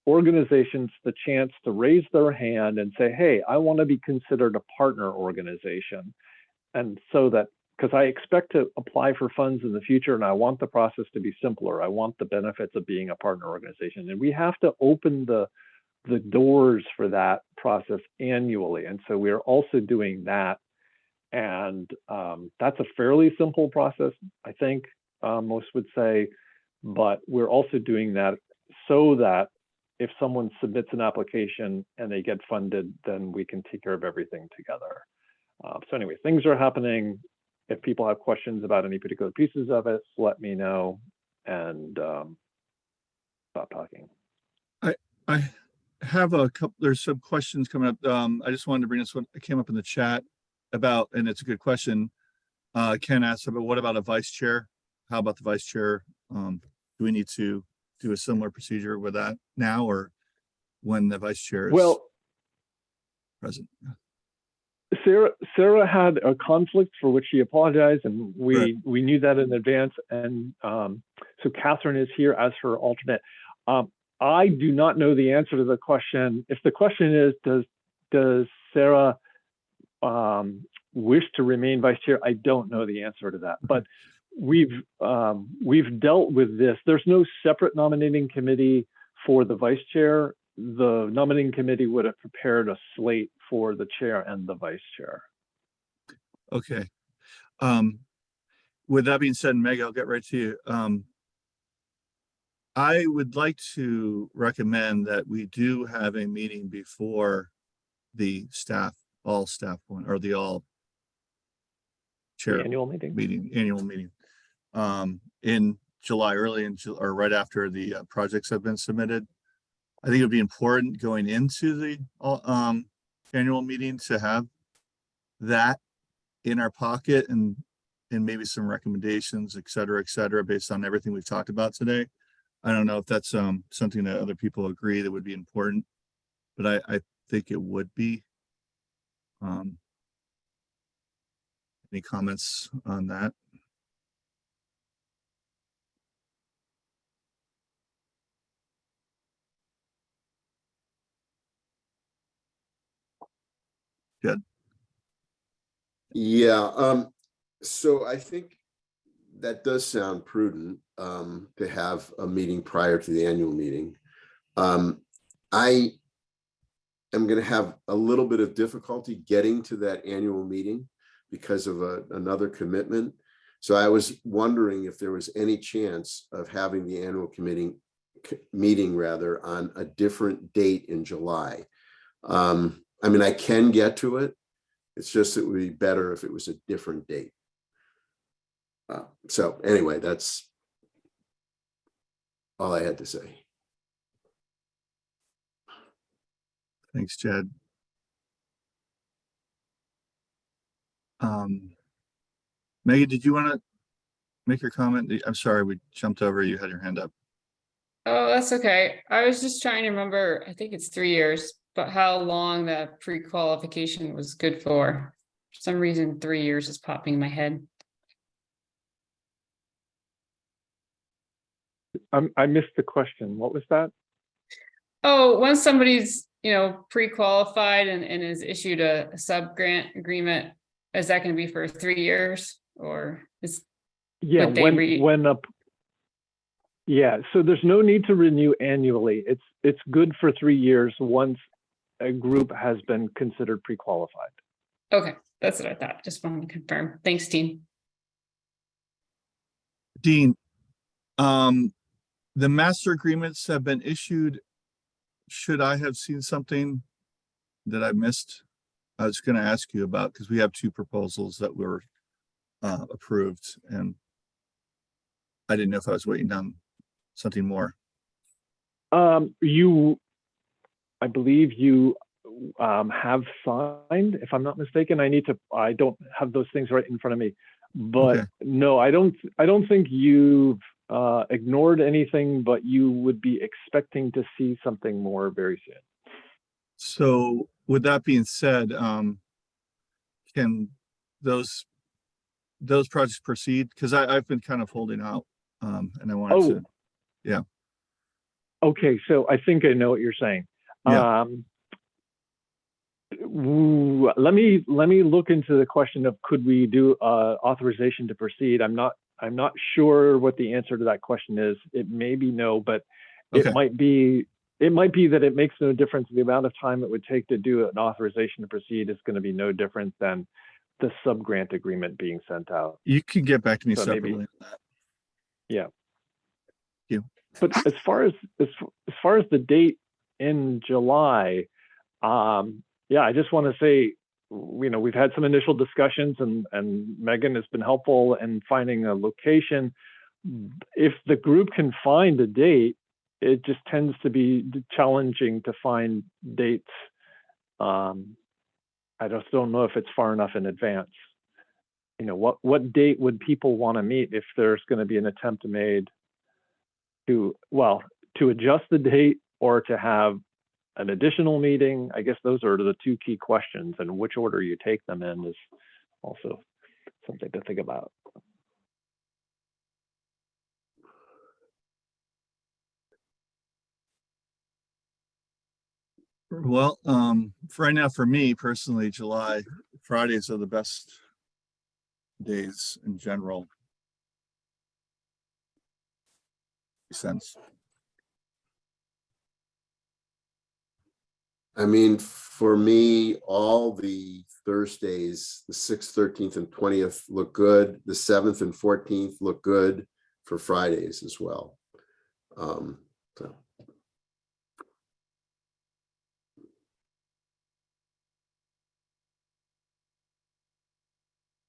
organizations the chance to raise their hand and say, hey, I want to be considered a partner organization. And so that, because I expect to apply for funds in the future and I want the process to be simpler. I want the benefits of being a partner organization. And we have to open the doors for that process annually. And so we're also doing that. And that's a fairly simple process, I think most would say, but we're also doing that so that if someone submits an application and they get funded, then we can take care of everything together. So anyway, things are happening. If people have questions about any particular pieces of it, let me know and stop talking. I have a couple, there's some questions coming up. I just wanted to bring this one, it came up in the chat about, and it's a good question. Ken asked about, what about a vice chair? How about the vice chair? Do we need to do a similar procedure with that now or when the vice chair is present? Sarah had a conflict for which she apologized, and we knew that in advance. And so Catherine is here as her alternate. I do not know the answer to the question. If the question is, does Sarah wish to remain vice chair? I don't know the answer to that, but we've dealt with this. There's no separate nominating committee for the vice chair. The nominating committee would have prepared a slate for the chair and the vice chair. Okay. With that being said, Meg, I'll get right to you. I would like to recommend that we do have a meeting before the staff, all staff one, or the all chair The annual meeting. Annual meeting in July, early in July, or right after the projects have been submitted. I think it would be important going into the annual meeting to have that in our pocket and maybe some recommendations, et cetera, based on everything we've talked about today. I don't know if that's something that other people agree that would be important, but I think it would be. Any comments on that? Good. Yeah, so I think that does sound prudent, to have a meeting prior to the annual meeting. I am gonna have a little bit of difficulty getting to that annual meeting because of another commitment. So I was wondering if there was any chance of having the annual meeting rather on a different date in July. I mean, I can get to it. It's just, it would be better if it was a different date. So anyway, that's all I had to say. Thanks, Jed. Megan, did you want to make your comment? I'm sorry, we jumped over. You had your hand up. Oh, that's okay. I was just trying to remember, I think it's 3 years, but how long that pre-qualification was good for. For some reason, 3 years is popping in my head. I missed the question. What was that? Oh, once somebody's, pre-qualified and is issued a sub-grant agreement, is that going to be for 3 years or is? Yeah, would they yeah, so there's no need to renew annually. It's good for 3 years once a group has been considered pre-qualified. Okay, that's what I thought. Just wanted to confirm. Thanks, team. Dean, the master agreements have been issued. Should I have seen something that I missed? I was going to ask you about, because we have 2 proposals that were approved, and I didn't know if I was waiting on something more. I believe you have signed, if I'm not mistaken. I don't have those things right in front of me, but Okay. no, I don't think you've ignored anything, but you would be expecting to see something more very soon. So with that being said, can those projects proceed? Because I've been kind of holding out, and I wanted to. Yeah. Okay, so I think I know what you're saying. Yeah. Let me look into the question of could we do authorization to proceed. I'm not sure what the answer to that question is. It may be no, but Okay. it might be that it makes no difference. The amount of time it would take to do an authorization to proceed is going to be no different than the sub-grant agreement being sent out. You can get back to me So separately maybe, on that. yeah. You. But as far as the date in July, yeah, I just want to say, we've had some initial discussions, and Megan has been helpful in finding a location. If the group can find a date, it just tends to be challenging to find dates. I just don't know if it's far enough in advance. What date would people want to meet if there's going to be an attempt made to adjust the date or to have an additional meeting? I guess those are the 2 key questions, and which order you take them in is also something to think about. Well, for right now, for me personally, July Fridays are the best days in general. Makes sense. I mean, for me, all the Thursdays, the 6th, 13th, and 20th look good. The 7th and 14th look good for Fridays as well. So.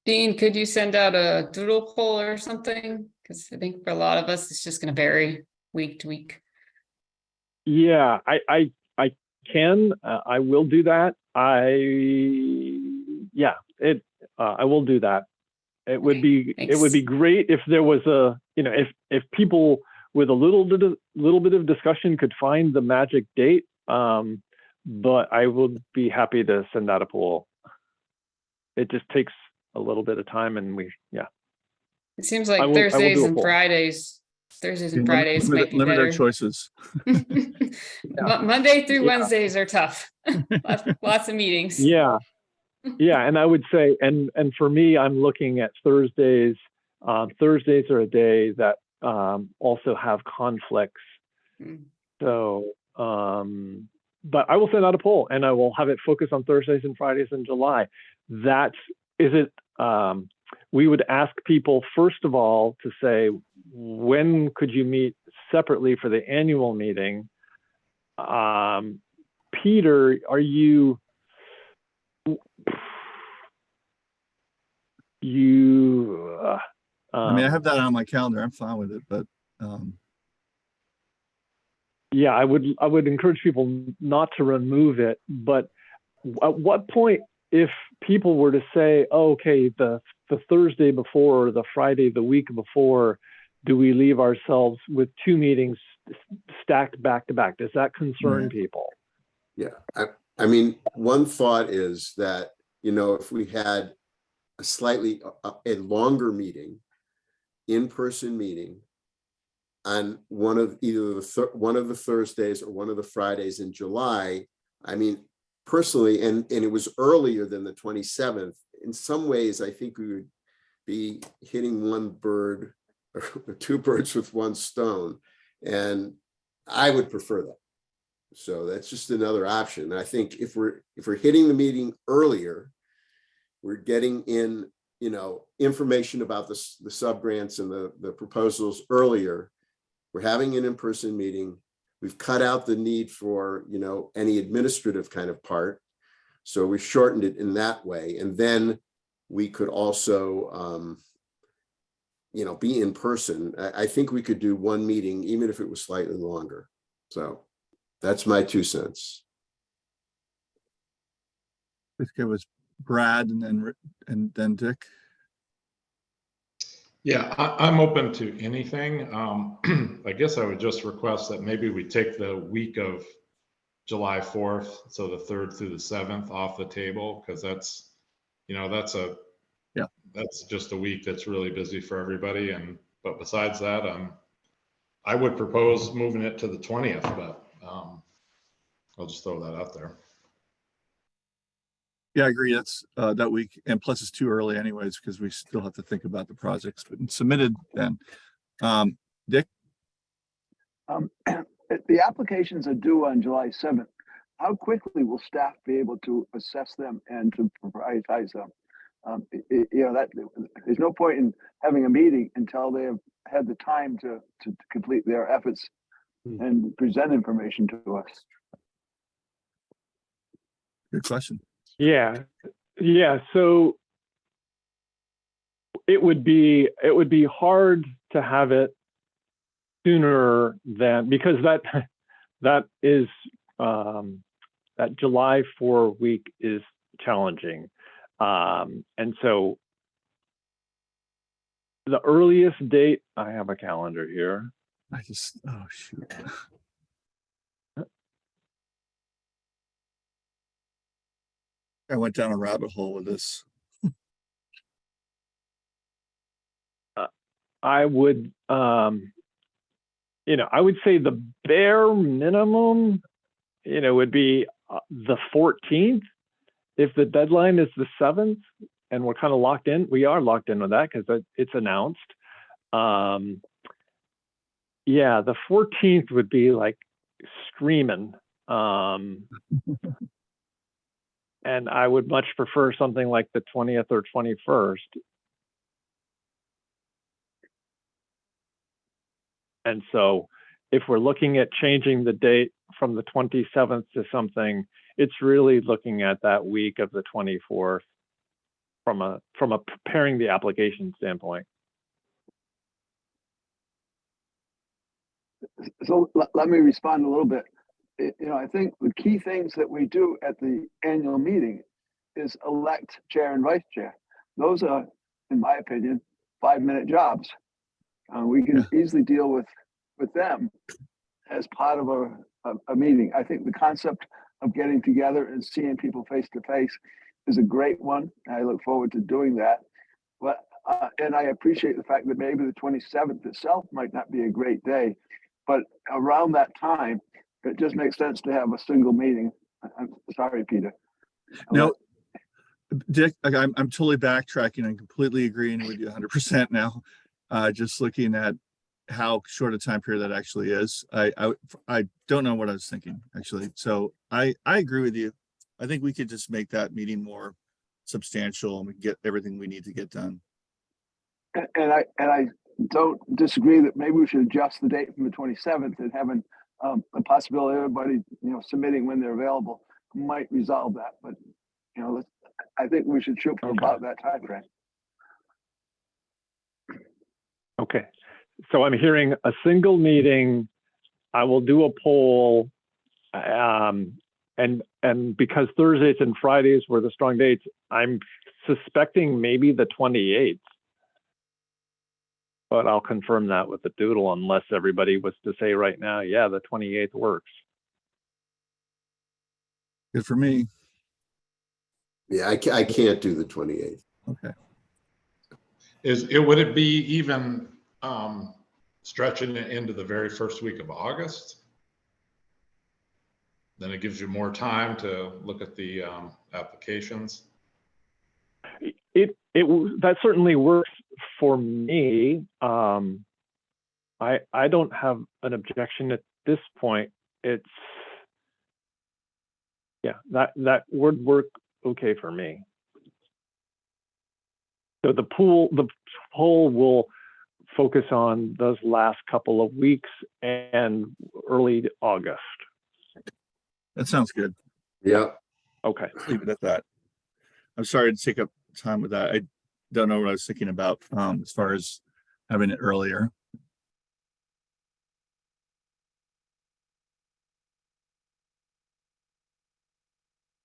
Dean, could you send out a doodle poll or something? Because I think for a lot of us, it's just going to vary week to week. Yeah, I can. I will do that. I will do that. It would be great if there was if people with a little bit of discussion could find the magic date. But I would be happy to send out a poll. It just takes a little bit of time, and it seems like I will Thursdays do a and poll. Fridays might be limit our better. choices. Monday through Yeah. Wednesdays are tough. Lots of meetings. Yeah. Yeah, and I would say, and for me, I'm looking at Thursdays. Thursdays are a day that also have conflicts. Mm. So, but I will send out a poll, and I will have it focus on Thursdays and Fridays in July. We would ask people, first of all, to say, when could you meet separately for the annual meeting? Peter, are you, I mean, I have that on my calendar. I'm fine with it, but yeah, I would encourage people not to remove it. But at what point, if people were to say, oh, okay, the Thursday before or the Friday the week before, do we leave ourselves with 2 meetings stacked back to back? Does that concern people? Yeah, I mean, one thought is that, if we had a slightly a longer meeting, in-person meeting on one of either one of the Thursdays or one of the Fridays in July, I mean, personally, and it was earlier than the 27th, in some ways, I think we would be hitting one bird or 2 birds with 1 stone. And I would prefer that. So that's just another option. I think if we're hitting the meeting earlier, we're getting in, information about the sub-grants and the proposals earlier. We're having an in-person meeting. We've cut out the need for, any administrative kind of part. So we shortened it in that way. And then we could also, be in person. I think we could do 1 meeting, even if it was slightly longer. So that's my 2 cents. I think it was Brad and then Dick. Yeah, I'm open to anything. I guess I would just request that maybe we take the week of July 4th, so the 3rd through the 7th off the table, because that's just a week that's really busy for everybody. But besides that, I would propose moving it to the 20th, but I'll just throw that out there. Yeah, I agree. That's that week, and plus it's too early anyways, because we still have to think about the projects submitted then. Dick? The applications are due on July 7th. How quickly will staff be able to assess them and to prioritize them? There's no point in having a meeting until they have had the time to complete their efforts and present information to us. Good question. Yeah. So it would be hard to have it sooner than, because that is that July 4 week is challenging, and so the earliest date, I have a calendar here. Oh shoot. I went down a rabbit hole with this. I would, I would say the bare minimum, would be the 14th. If the deadline is the 7th and we're kind of locked in, we are locked in with that because it's announced. Yeah, the 14th would be like screaming. And I would much prefer something like the 20th or 21st. And so if we're looking at changing the date from the 27th to something, it's really looking at that week of the 24th from a preparing the application standpoint. So let me respond a little bit. I think the key things that we do at the annual meeting is elect chair and vice chair. Those are, in my opinion, 5-minute jobs. We can easily deal with them as part of a meeting. I think the concept of getting together and seeing people face to face is a great one. I look forward to doing that. But and I appreciate the fact that maybe the 27th itself might not be a great day, but around that time, it just makes sense to have a single meeting. I'm sorry, Peter. No, Dick, like, I'm totally backtracking and completely agreeing with you 100% now. Just looking at how short a time period that actually is. I don't know what I was thinking, actually. So I agree with you. I think we could just make that meeting more substantial and we get everything we need to get done. And I don't disagree that maybe we should adjust the date from the 27th and having the possibility of everybody, submitting when they're available might resolve that. But, I think we should shoot for about that time frame. Okay, so I'm hearing a single meeting. I will do a poll. And because Thursdays and Fridays were the strong dates, I'm suspecting maybe the 28th. But I'll confirm that with the doodle unless everybody was to say right now, yeah, the 28th works. Good for me. Yeah, I can't do the 28th. Okay. Would it be even stretching it into the very first week of August? Then it gives you more time to look at the applications. That certainly works for me. I don't have an objection at this point. It's that would work okay for me. So the poll will focus on those last couple of weeks and early August. That sounds good. Yeah. Okay. Leave it at that. I'm sorry to take up time with that. I don't know what I was thinking about as far as having it earlier.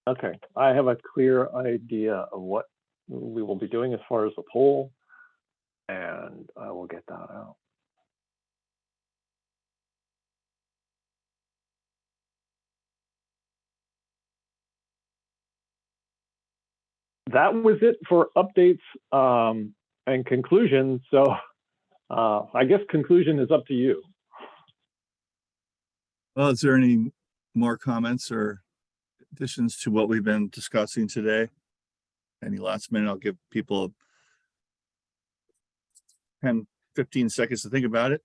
Okay, I have a clear idea of what we will be doing as far as the poll, and I will get that out. That was it for updates and conclusions. So I guess conclusion is up to you. Well, is there any more comments or additions to what we've been discussing today? Any last minute? I'll give people 10, 15 seconds to think about it.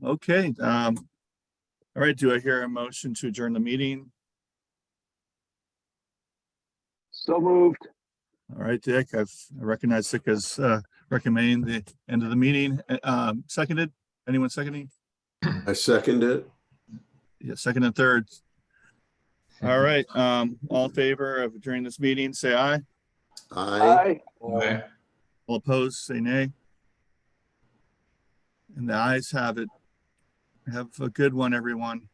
Okay. All right. Do I hear a motion to adjourn the meeting? So moved. All right, Dick, I recognize Dick as recommending the end of the meeting. Seconded? Anyone seconding? I second it. Yeah, second and third. All right. All in favor of adjourning this meeting, say aye. Aye. Okay. All opposed, say nay. And the ayes have it. Have a good one, everyone.